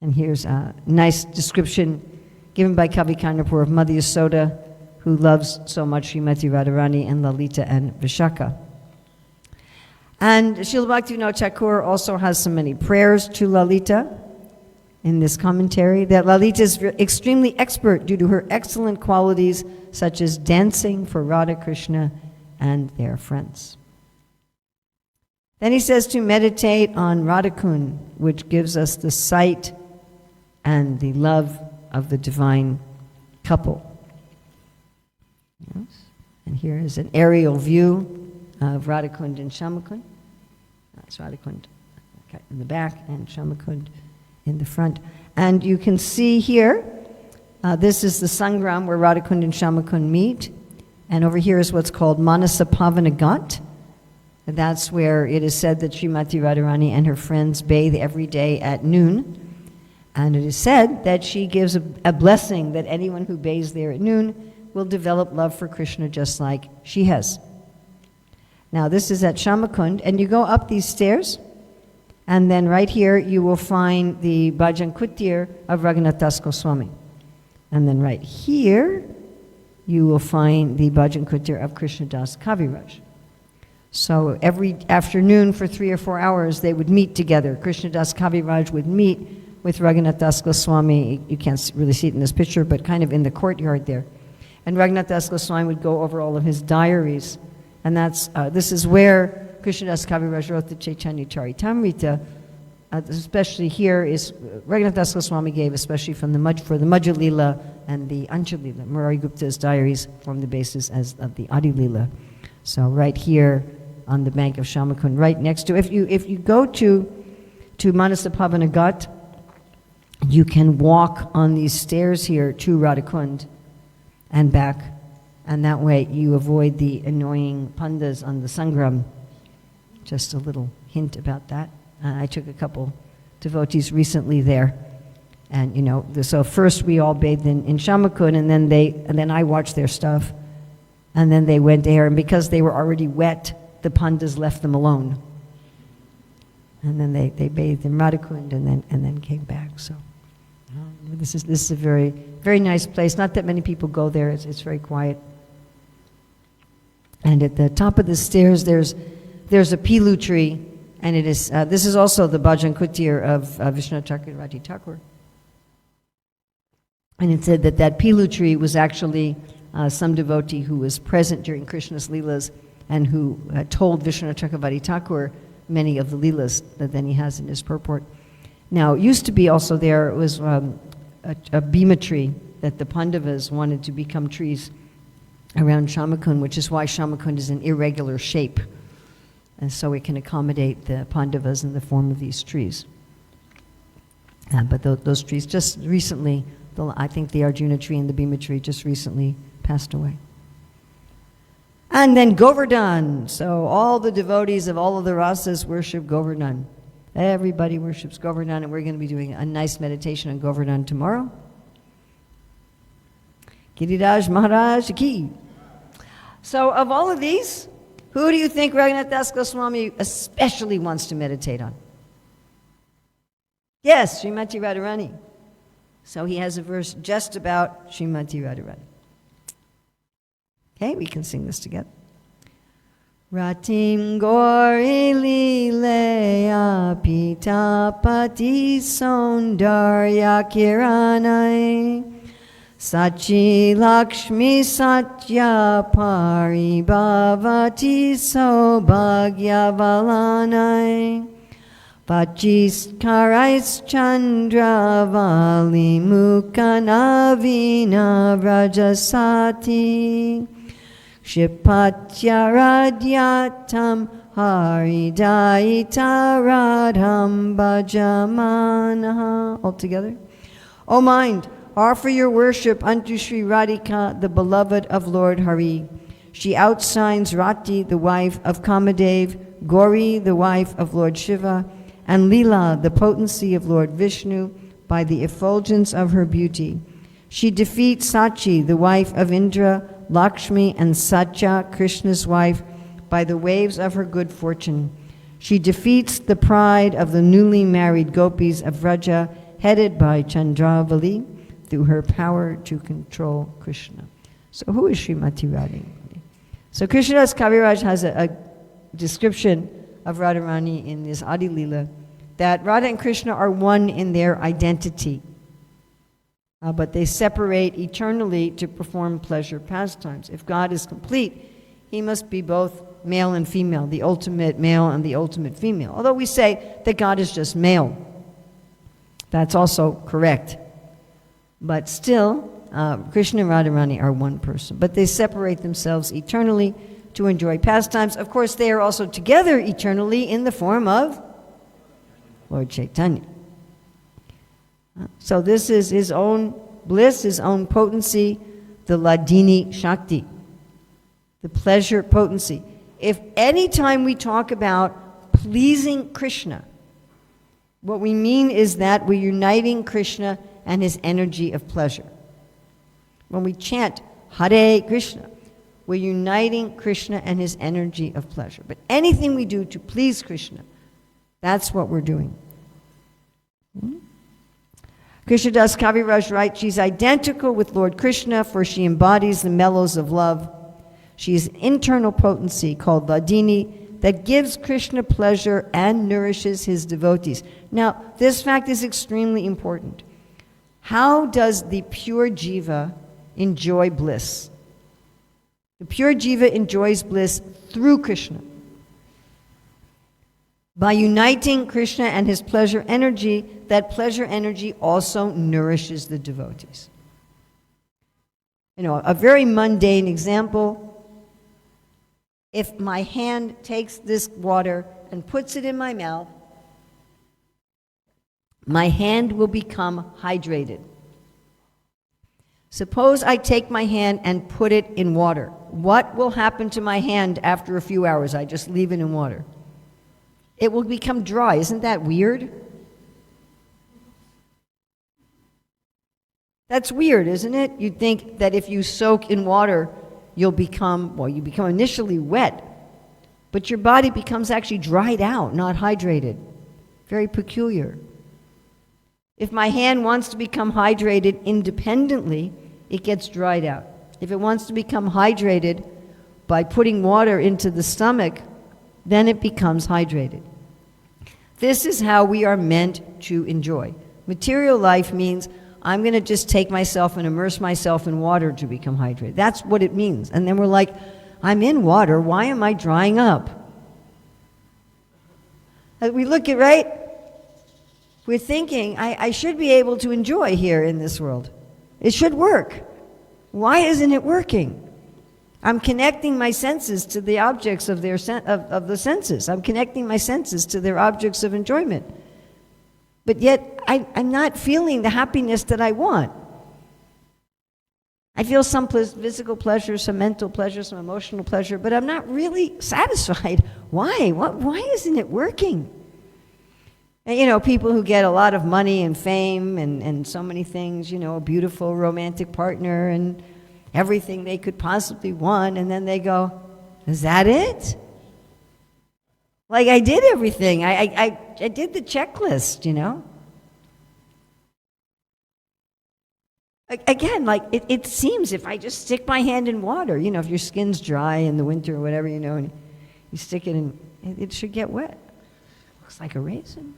And here's a nice description given by Kavi Karnapur of Mother Yasoda, who loves so much Srimati Radharani and Lalita and Vishaka. And Srila Bhaktivinoda Thakur also has so many prayers to Lalita in this commentary, that Lalita is extremely expert due to her excellent qualities such as dancing for Radha Krishna and their friends. Then he says to meditate on Radhakund, which gives us the sight and the love of the divine couple. Yes. And here is an aerial view of Radhakund and Shamakund. That's Radhakund in the back and Shamakund in the front. And you can see here, this is the Sangram where Radhakund and Shamakund meet. And over here is what's called Manasa Pavana Ghat. That's where it is said that Srimati Radharani and her friends bathe every day at noon. And it is said that she gives a blessing that anyone who bathes there at noon will develop love for Krishna just like she has. Now this is at Shamakund, and you go up these stairs, and then right here you will find the Bhajan Kutir of Radhanath Das Goswami. And then right here you will find the Bhajan Kutir of Krishnadas Kaviraj. So every afternoon for 3 or 4 hours they would meet together. Krishnadas Kaviraj would meet with Radhanath Das Goswami. You can't really see it in this picture, but kind of in the courtyard there. And Radhanath Das Goswami would go over all of his diaries. And this is where Krishnadas Kaviraj wrote the Chaitanya Charitamrita. Especially here is Radhanath Das Goswami gave, especially for the Madhya Lila, and the Ancha Lila. Murari Gupta's diaries form the basis of the Adi Lila. So right here on the bank of Shamakund, right next to, if you go to Manasapavana Ghat, you can walk on these stairs here to Radhakund and back, and that way you avoid the annoying pandas on the Sangram. Just a little hint about that. I took a couple devotees recently there, and so first we all bathed in Shamakund, and then I watched their stuff, and then they went there, and because they were already wet, the pandas left them alone, and then they bathed in Radhakund, and then came back. So this is a very, very nice place. Not that many people go there. It's very quiet. And at the top of the stairs, there's a pilu tree, and it is this is also the Bhajan Kutir of Vishwanath Chakravarti Thakur. And it said that pilu tree was actually some devotee who was present during Krishna's Leelas and who told Vishwanath Chakravarti Thakur many of the Leelas that then he has in his purport. Now, it used to be also there was a bhima tree that the Pandavas wanted to become trees around Shamakund, which is why Shamakund is an irregular shape. And so it can accommodate the Pandavas in the form of these trees. But those trees just recently, I think the Arjuna tree and the Bhima tree just recently passed away. And then Govardhan. So all the devotees of all of the rasas worship Govardhan. Everybody worships Govardhan, and we're going to be doing a nice meditation on Govardhan tomorrow. Giriraj Maharaj ki. So of all of these, who do you think Radhanath Das Goswami especially wants to meditate on? Yes, Srimati Radharani. So he has a verse just about Srimati Radharani. Okay, we can sing this together. Ratim Gori Lileya Pitapati Sondarya Kiranai Sachi Lakshmi Satya Paribhavati Sobhagya Vachis Karais Chandravali Mukhanavina Vrajasati Shipatya Radhyatam Haridaita Radham Bhajamanaha. All together. O mind, offer your worship unto Sri Radhika, the beloved of Lord Hari. She outshines Rati, the wife of Kamadev, Gauri, the wife of Lord Shiva, and Leela, the potency of Lord Vishnu, by the effulgence of her beauty. She defeats Sachi, the wife of Indra, Lakshmi, and Satya, Krishna's wife, by the waves of her good fortune. She defeats the pride of the newly married gopis of Vraja, headed by Chandravali, through her power to control Krishna. So who is Srimati Radharani? So Krishnadas Kaviraj has a description of Radharani in this Adi Lila, that Radha and Krishna are one in their identity, but they separate eternally to perform pleasure pastimes. If God is complete, he must be both male and female, the ultimate male and the ultimate female. Although we say that God is just male, that's also correct. But still, Krishna and Radharani are one person, but they separate themselves eternally to enjoy pastimes. Of course, they are also together eternally in the form of Lord Chaitanya. So this is his own bliss, his own potency, the Ladini Shakti, the pleasure potency. If any time we talk about pleasing Krishna, what we mean is that we're uniting Krishna and his energy of pleasure. When we chant Hare Krishna, we're uniting Krishna and his energy of pleasure. But anything we do to please Krishna, that's what we're doing. Krishnadas Kaviraj writes, she's identical with Lord Krishna, for she embodies the mellows of love. She is an internal potency called Ladini that gives Krishna pleasure and nourishes his devotees. Now, this fact is extremely important. How does the pure jiva enjoy bliss? The pure jiva enjoys bliss through Krishna. By uniting Krishna and his pleasure energy, that pleasure energy also nourishes the devotees. A very mundane example. If my hand takes this water and puts it in my mouth, my hand will become hydrated. Suppose I take my hand and put it in water. What will happen to my hand after a few hours? I just leave it in water. It will become dry. Isn't that weird? That's weird, isn't it? You'd think that if you soak in water, you become initially wet, but your body becomes actually dried out, not hydrated. Very peculiar. If my hand wants to become hydrated independently, it gets dried out. If it wants to become hydrated by putting water into the stomach, then it becomes hydrated. This is how we are meant to enjoy. Material life means I'm going to just take myself and immerse myself in water to become hydrated. That's what it means. And then we're like, I'm in water, why am I drying up? We look at, right? We're thinking, I should be able to enjoy here in this world. It should work. Why isn't it working? I'm connecting my senses to the objects of the senses. I'm connecting my senses to their objects of enjoyment. But yet, I'm not feeling the happiness that I want. I feel some physical pleasure, some mental pleasure, some emotional pleasure, but I'm not really satisfied. Why? Why isn't it working? And, people who get a lot of money and fame and so many things, a beautiful romantic partner and everything they could possibly want, and then they go, is that it? Like, I did everything. I did the checklist, Again, like, it seems if I just stick my hand in water, if your skin's dry in the winter or whatever, and you stick it in, it should get wet. Looks like a raisin.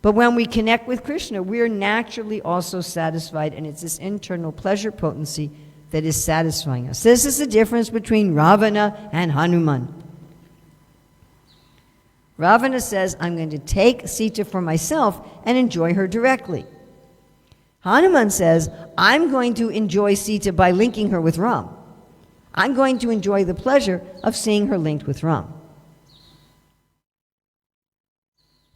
But when we connect with Krishna, we're naturally also satisfied, and it's this internal pleasure potency that is satisfying us. This is the difference between Ravana and Hanuman. Ravana says, I'm going to take Sita for myself and enjoy her directly. Hanuman says, I'm going to enjoy Sita by linking her with Ram. I'm going to enjoy the pleasure of seeing her linked with Ram.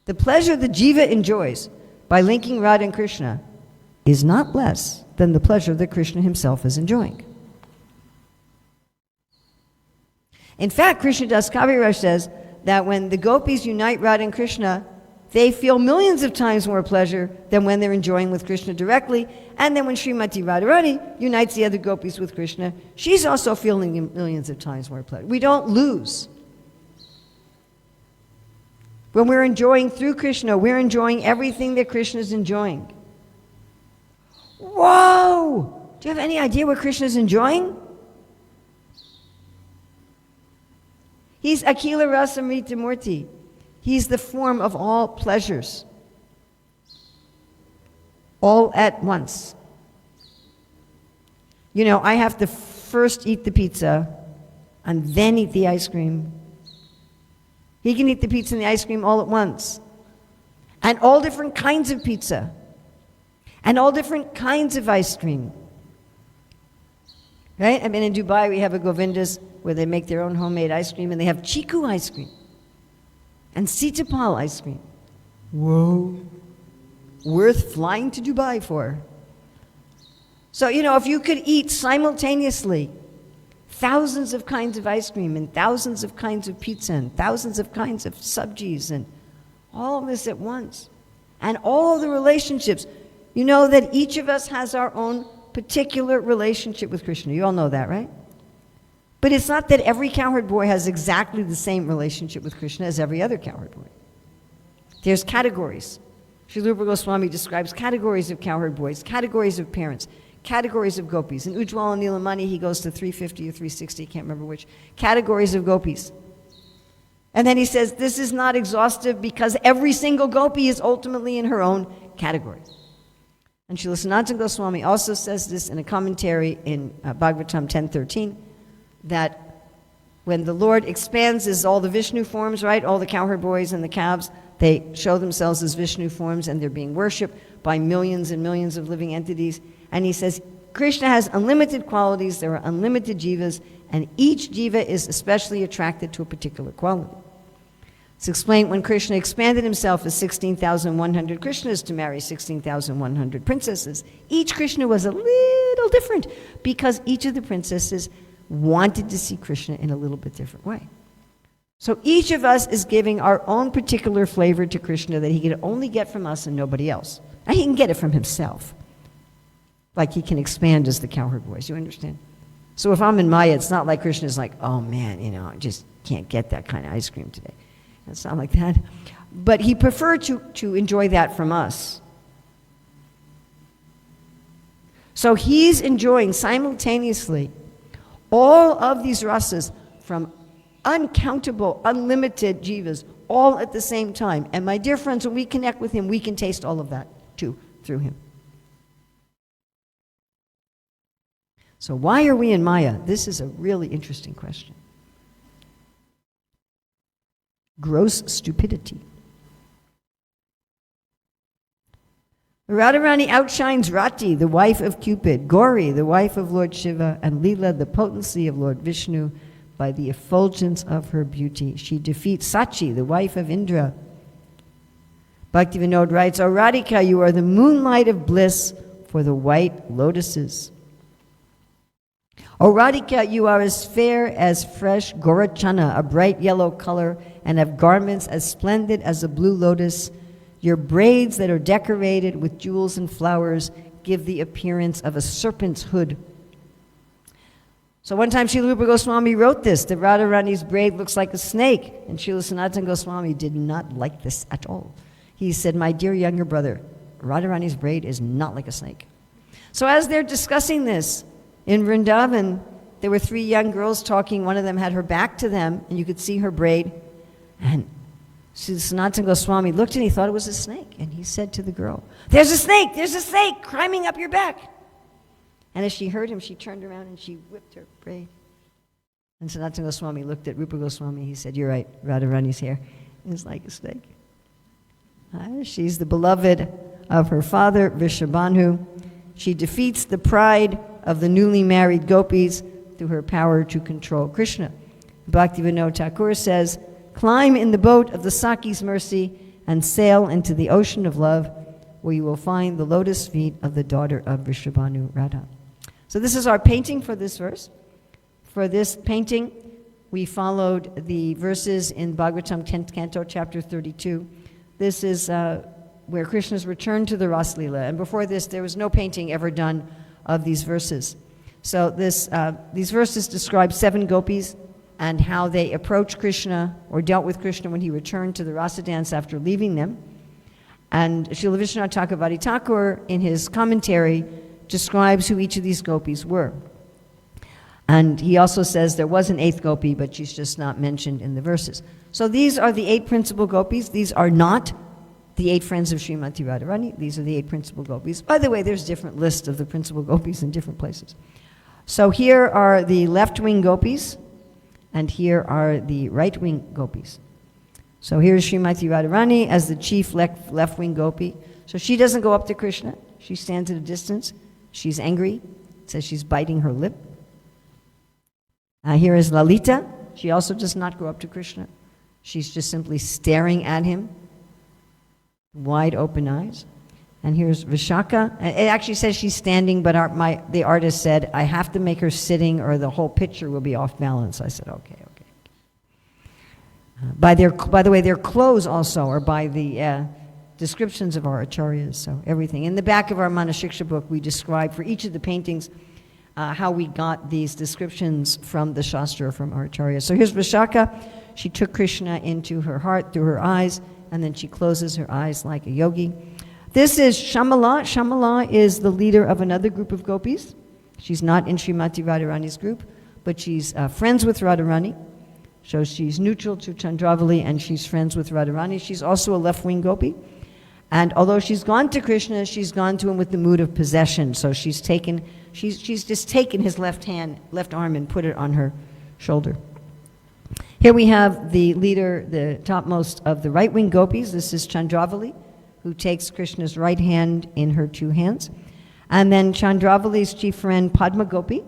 The pleasure the jiva enjoys by linking Radha and Krishna is not less than the pleasure that Krishna himself is enjoying. In fact, Krishna Das Kaviraj says that when the gopis unite Radha and Krishna, they feel millions of times more pleasure than when they're enjoying with Krishna directly. And then when Srimati Radharani unites the other gopis with Krishna, she's also feeling millions of times more pleasure. We don't lose. When we're enjoying through Krishna, we're enjoying everything that Krishna is enjoying. Whoa! Do you have any idea what Krishna is enjoying? He's Akila Rasamrita Murti. He's the form of all pleasures, all at once. I have to first eat the pizza and then eat the ice cream. He can eat the pizza and the ice cream all at once. And all different kinds of pizza. And all different kinds of ice cream. Right? I mean, in Dubai, we have a Govinda's where they make their own homemade ice cream, and they have Chiku ice cream. And Sitapal ice cream. Whoa. Worth flying to Dubai for. So, if you could eat simultaneously thousands of kinds of ice cream and thousands of kinds of pizza and thousands of kinds of sabjis and all of this at once, and all the relationships, that each of us has our own particular relationship with Krishna. You all know that, right? But it's not that every cowherd boy has exactly the same relationship with Krishna as every other cowherd boy. There's categories. Srila Rupa Goswami describes categories of cowherd boys, categories of parents, categories of gopis. In Ujjwal and Nilamani, he goes to 350 or 360, can't remember which, categories of gopis. And then he says, this is not exhaustive because every single gopi is ultimately in her own category. And Srila Sanatana Goswami also says this in a commentary in Bhagavatam 10:13, that when the Lord expands as all the Vishnu forms, right, all the cowherd boys and the calves, they show themselves as Vishnu forms and they're being worshipped by millions and millions of living entities. And he says, Krishna has unlimited qualities, there are unlimited jivas, and each jiva is especially attracted to a particular quality. It's explained when Krishna expanded himself as 16,100 Krishnas to marry 16,100 princesses. Each Krishna was a little different because each of the princesses wanted to see Krishna in a little bit different way. So each of us is giving our own particular flavor to Krishna that he can only get from us and nobody else. And he can get it from himself. Like he can expand as the cowherd voice, you understand? So if I'm in Maya, it's not like Krishna's like, oh man, I just can't get that kind of ice cream today. It's not like that. But he preferred to enjoy that from us. So he's enjoying simultaneously all of these rasas from uncountable, unlimited jivas, all at the same time. And my dear friends, when we connect with him, we can taste all of that too, through him. So why are we in Maya? This is a really interesting question. Gross stupidity. Radharani outshines Rati, the wife of Cupid, Gauri, the wife of Lord Shiva, and Leela, the potency of Lord Vishnu, by the effulgence of her beauty. She defeats Sachi, the wife of Indra. Bhaktivinoda writes, O Radhika, you are the moonlight of bliss for the white lotuses. O Radhika, you are as fair as fresh Gorachana, a bright yellow color, and have garments as splendid as a blue lotus. Your braids that are decorated with jewels and flowers give the appearance of a serpent's hood. So one time Srila Rupa Goswami wrote this, that Radharani's braid looks like a snake, and Srila Sanatana Goswami did not like this at all. He said, my dear younger brother, Radharani's braid is not like a snake. So as they're discussing this, in Vrindavan, there were 3 young girls talking. One of them had her back to them, and you could see her braid. And Sanatana Goswami looked and he thought it was a snake. And he said to the girl, there's a snake climbing up your back. And as she heard him, she turned around and she whipped her braid. And Sanatana Goswami looked at Rupa Goswami. He said, you're right, Radharani's hair is like a snake. She's the beloved of her father, Vrishabhanu. She defeats the pride of the newly married gopis through her power to control Krishna. Bhaktivinoda Thakur says, climb in the boat of the Sakhi's mercy and sail into the ocean of love, where you will find the lotus feet of the daughter of Vrishabhanu, Radha. So this is our painting for this verse. For this painting, we followed the verses in Bhagavatam 10th Canto, chapter 32. This is where Krishna's returned to the Ras Leela. And before this, there was no painting ever done of these verses. So these verses describe 7 gopis and how they approached Krishna or dealt with Krishna when he returned to the rasa dance after leaving them. And Srila Vishwanath Chakravarti Thakur, in his commentary, describes who each of these gopis were. And he also says there was an 8th gopi, but she's just not mentioned in the verses. So these are the 8 principal gopis. These are not the 8 friends of Srimati Radharani. These are the 8 principal gopis. By the way, there's different lists of the principal gopis in different places. So here are the left-wing gopis, and here are the right-wing gopis. So here's Srimati Radharani as the chief left-wing gopi. So she doesn't go up to Krishna. She stands at a distance. She's angry. It says she's biting her lip. Here is Lalita. She also does not go up to Krishna. She's just simply staring at him, wide open eyes. And here's Vishaka. It actually says she's standing, but the artist said, I have to make her sitting or the whole picture will be off balance. I said, okay. By the way, their clothes also are by the descriptions of our acharyas, so everything. In the back of our Manah Siksa book, we describe for each of the paintings how we got these descriptions from the Shastra, from our acharyas. So here's Vishaka. She took Krishna into her heart through her eyes, and then she closes her eyes like a yogi. This is Shamala. Shamala is the leader of another group of gopis. She's not in Srimati Radharani's group, but she's friends with Radharani. So she's neutral to Chandravali, and she's friends with Radharani. She's also a left-wing gopi. And although she's gone to Krishna, she's gone to him with the mood of possession. So she's just taken his left arm and put it on her shoulder. Here we have the leader, the topmost of the right-wing gopis. This is Chandravali, who takes Krishna's right hand in her two hands. And then Chandravali's chief friend Padma Gopi,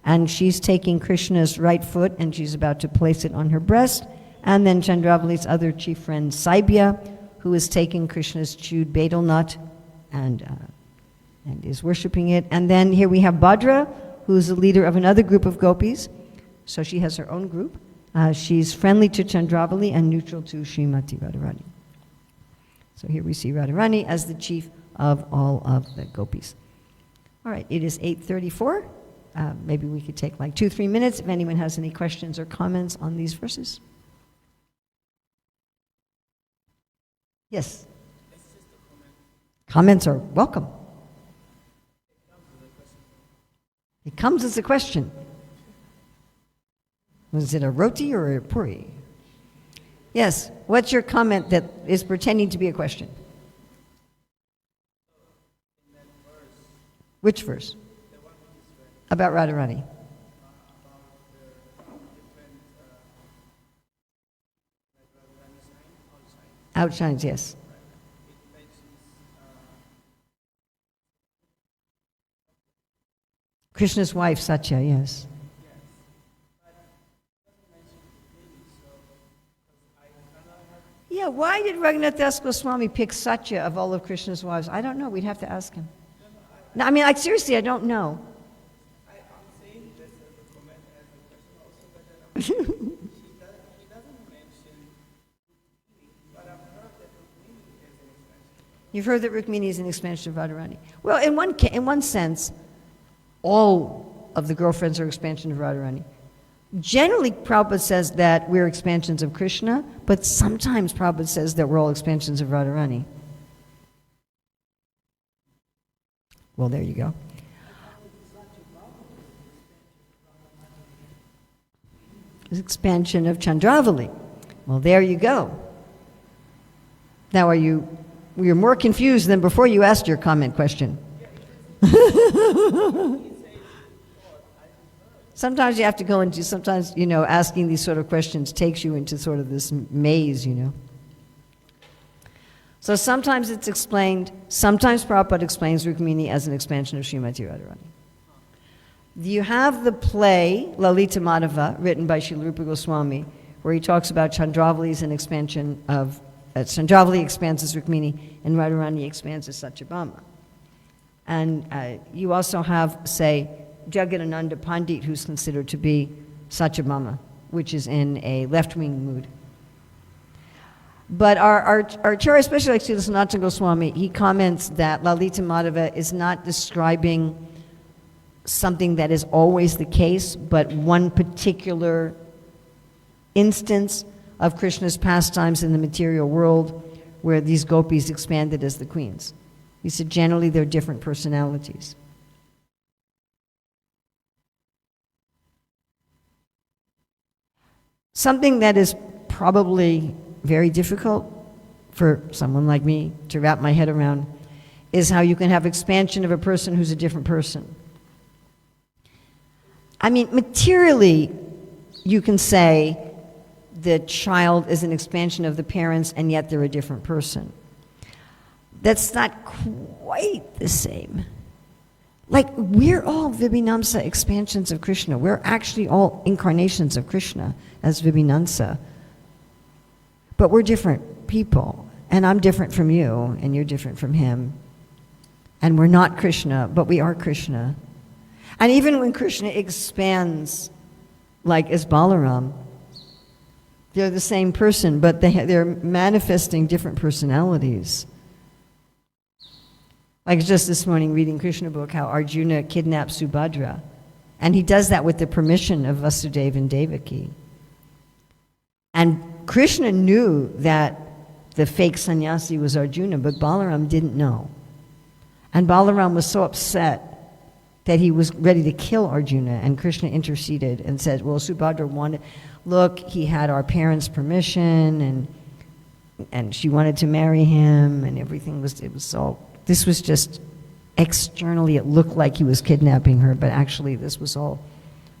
and she's taking Krishna's right foot and she's about to place it on her breast. And then Chandravali's other chief friend Saibya, who is taking Krishna's chewed betel nut and is worshiping it. And then here we have Bhadra, who's the leader of another group of gopis. So she has her own group. She's friendly to Chandravali and neutral to Srimati Radharani. So here we see Radharani as the chief of all of the gopis. All right, it is 8:34. Maybe we could take like 2-3 minutes if anyone has any questions or comments on these verses. Yes? Comments are welcome. It comes as a question. Was it a roti or a puri? Yes, what's your comment that is pretending to be a question? Which verse? About Radharani. Outshines, yes. Krishna's wife, Satya, yes. Yeah, why did Radhanath Das Goswami pick Satya of all of Krishna's wives? I don't know. We'd have to ask him. No, I mean, like, seriously, I don't know. I'm saying this as a comment, as a question also, but he doesn't mention Rukmini, but I've heard that Rukmini is an expansion. You've heard that Rukmini is an expansion of Radharani. Well, in one sense, all of the girlfriends are expansion of Radharani. Generally, Prabhupada says that we're expansions of Krishna, but sometimes Prabhupada says that we're all expansions of Radharani. Well, there you go. Expansion of Chandravali. Well, there you go. Now, you're more confused than before you asked your comment question. Sometimes you have to go into, sometimes, asking these sort of questions takes you into sort of this maze, So sometimes it's explained, sometimes Prabhupada explains Rukmini as an expansion of Srimati Radharani. You have the play, Lalita Madhava, written by Srila Rupa Goswami, where he talks about Chandravali as an expansion of, Chandravali expands as Rukmini, and Radharani expands as Satyabhama. And you also have, say, Jagadananda Pandit, who's considered to be Satyabhama, which is in a left-wing mood. But our Acharya, especially like Srila Sanatana Goswami, he comments that Lalita Madhava is not describing something that is always the case, but one particular instance of Krishna's pastimes in the material world where these gopis expanded as the queens. He said generally they're different personalities. Something that is probably very difficult for someone like me to wrap my head around is how you can have expansion of a person who's a different person. I mean, materially, you can say the child is an expansion of the parents and yet they're a different person. That's not quite the same. Like, we're all Vibhinamsa expansions of Krishna. We're actually all incarnations of Krishna as Vibhinamsa. But we're different people. And I'm different from you, and you're different from him. And we're not Krishna, but we are Krishna. And even when Krishna expands, like as Balaram, they're the same person, but they're manifesting different personalities. Like just this morning reading Krishna book, how Arjuna kidnapped Subhadra. And he does that with the permission of Vasudeva and Devaki. And Krishna knew that the fake sannyasi was Arjuna, but Balaram didn't know. And Balaram was so upset that he was ready to kill Arjuna, and Krishna interceded and said, well, Subhadra wanted, look, he had our parents' permission, and she wanted to marry him, and everything was, it was all, this was just, externally it looked like he was kidnapping her, but actually this was all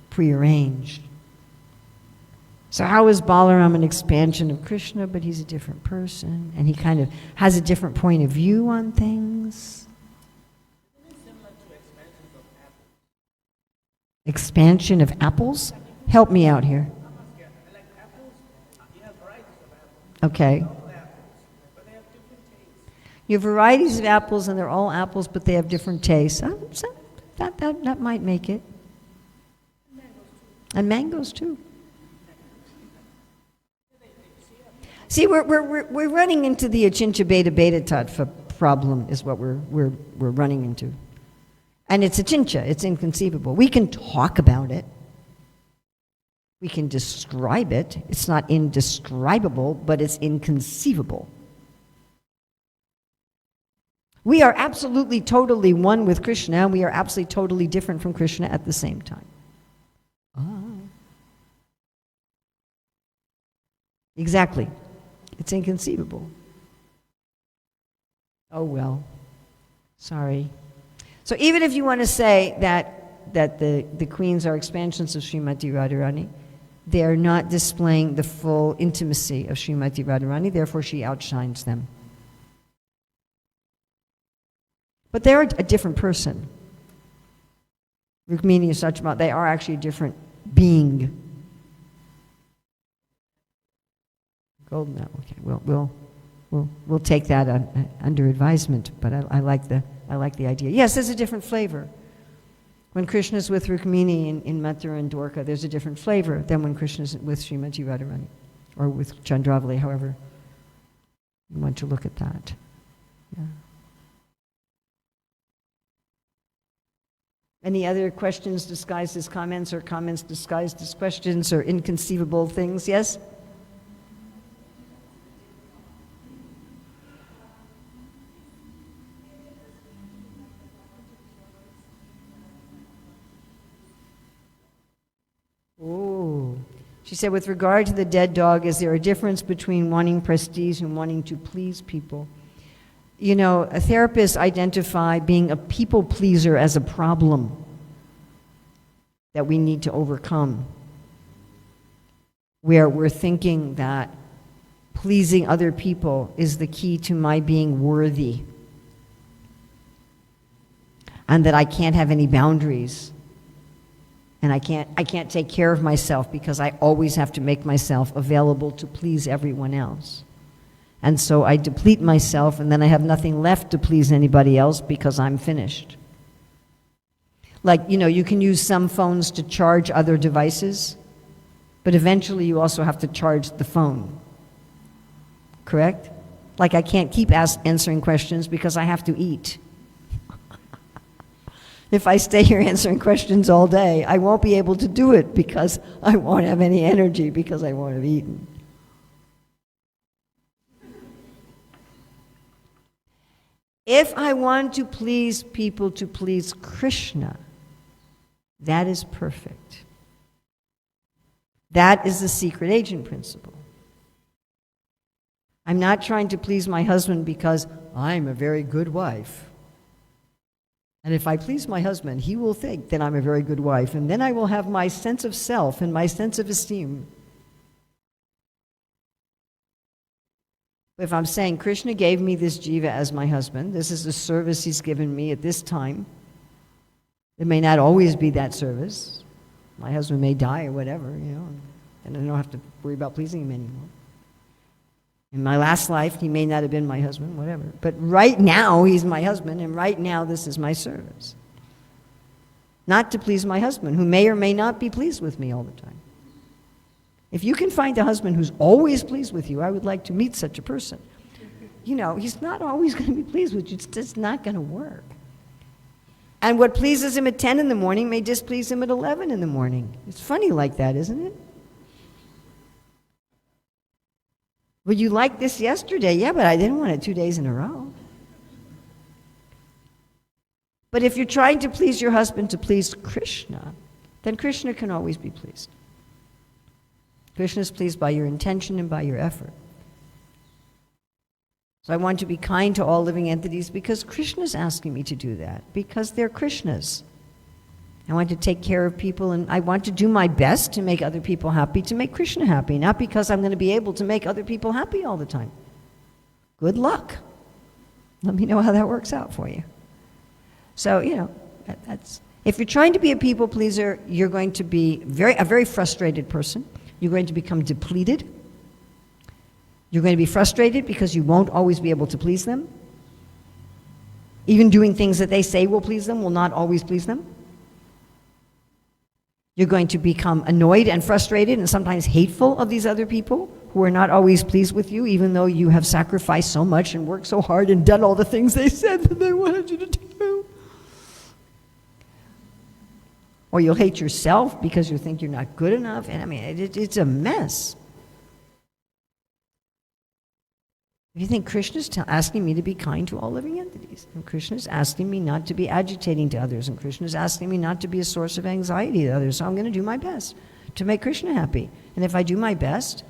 prearranged. So how is Balaram an expansion of Krishna, but he's a different person, and he kind of has a different point of view on things? Expansion of apples? Help me out here. Okay. You have varieties of apples, and they're all apples, but they have different tastes. So that might make it. And mangoes too. See, we're running into the Achincha Beta Beta Tattva problem, is what we're running into. And it's Achincha, it's inconceivable. We can talk about it. We can describe it. It's not indescribable, but it's inconceivable. We are absolutely, totally one with Krishna, and we are absolutely, totally different from Krishna at the same time. Exactly. It's inconceivable. Oh well. Sorry. So even if you want to say that the queens are expansions of Srimati Radharani, they are not displaying the full intimacy of Srimati Radharani, therefore she outshines them. But they're a different person. Rukmini and Satyabhama, they are actually a different being. Golden, okay, we'll take that under advisement, but I like the idea. Yes, there's a different flavor. When Krishna's with Rukmini in Mathura and Dwarka, there's a different flavor than when Krishna's with Srimati Radharani, or with Chandravali, however you want to look at that. Yeah. Any other questions disguised as comments, or comments disguised as questions, or inconceivable things? Yes? She said, with regard to the dead dog, is there a difference between wanting prestige and wanting to please people? You know, therapists identify being a people pleaser as a problem that we need to overcome, where we're thinking that pleasing other people is the key to my being worthy, and that I can't have any boundaries. And I can't take care of myself because I always have to make myself available to please everyone else. And so I deplete myself, and then I have nothing left to please anybody else because I'm finished. Like, you know, you can use some phones to charge other devices, but eventually you also have to charge the phone. Correct? Like, I can't keep answering questions because I have to eat. If I stay here answering questions all day, I won't be able to do it because I won't have any energy because I won't have eaten. If I want to please people to please Krishna, that is perfect. That is the secret agent principle. I'm not trying to please my husband because I'm a very good wife. And if I please my husband, he will think that I'm a very good wife, and then I will have my sense of self and my sense of esteem. If I'm saying, Krishna gave me this jiva as my husband, this is the service he's given me at this time. It may not always be that service. My husband may die or whatever, you know, and I don't have to worry about pleasing him anymore. In my last life, he may not have been my husband, whatever. But right now, he's my husband, and right now, this is my service. Not to please my husband, who may or may not be pleased with me all the time. If you can find a husband who's always pleased with you, I would like to meet such a person. You know, he's not always going to be pleased with you. It's just not going to work. And what pleases him at 10 in the morning may displease him at 11 in the morning. It's funny like that, isn't it? Well, you liked this yesterday. Yeah, but I didn't want it 2 days in a row. But if you're trying to please your husband to please Krishna, then Krishna can always be pleased. Krishna is pleased by your intention and by your effort. So I want to be kind to all living entities because Krishna is asking me to do that, because they're Krishnas. I want to take care of people, and I want to do my best to make other people happy, to make Krishna happy, not because I'm going to be able to make other people happy all the time. Good luck. Let me know how that works out for you. So, that's, if you're trying to be a people pleaser, you're going to be a very frustrated person. You're going to become depleted. You're going to be frustrated because you won't always be able to please them. Even doing things that they say will please them will not always please them. You're going to become annoyed and frustrated and sometimes hateful of these other people who are not always pleased with you, even though you have sacrificed so much and worked so hard and done all the things they said that they wanted you to do. Or you'll hate yourself because you think you're not good enough. And I mean, it's a mess. If you think Krishna's asking me to be kind to all living entities, and Krishna's asking me not to be agitating to others, and Krishna's asking me not to be a source of anxiety to others, so I'm going to do my best to make Krishna happy. And if I do my best,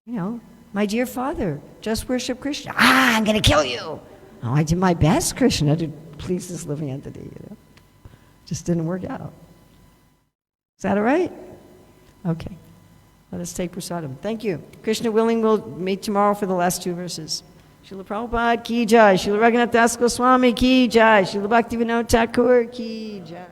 my dear Father, just worship Krishna. I'm going to kill you. Oh, I did my best, Krishna, to please this living entity. Just didn't work out. Is that all right? Okay. Let us take prasadam. Thank you. Krishna willing, we'll meet tomorrow for the last 2 verses. Srila Prabhupada ki jai. Srila Radhanath Das Goswami ki jai. Srila Bhaktivinoda Thakur ki jai.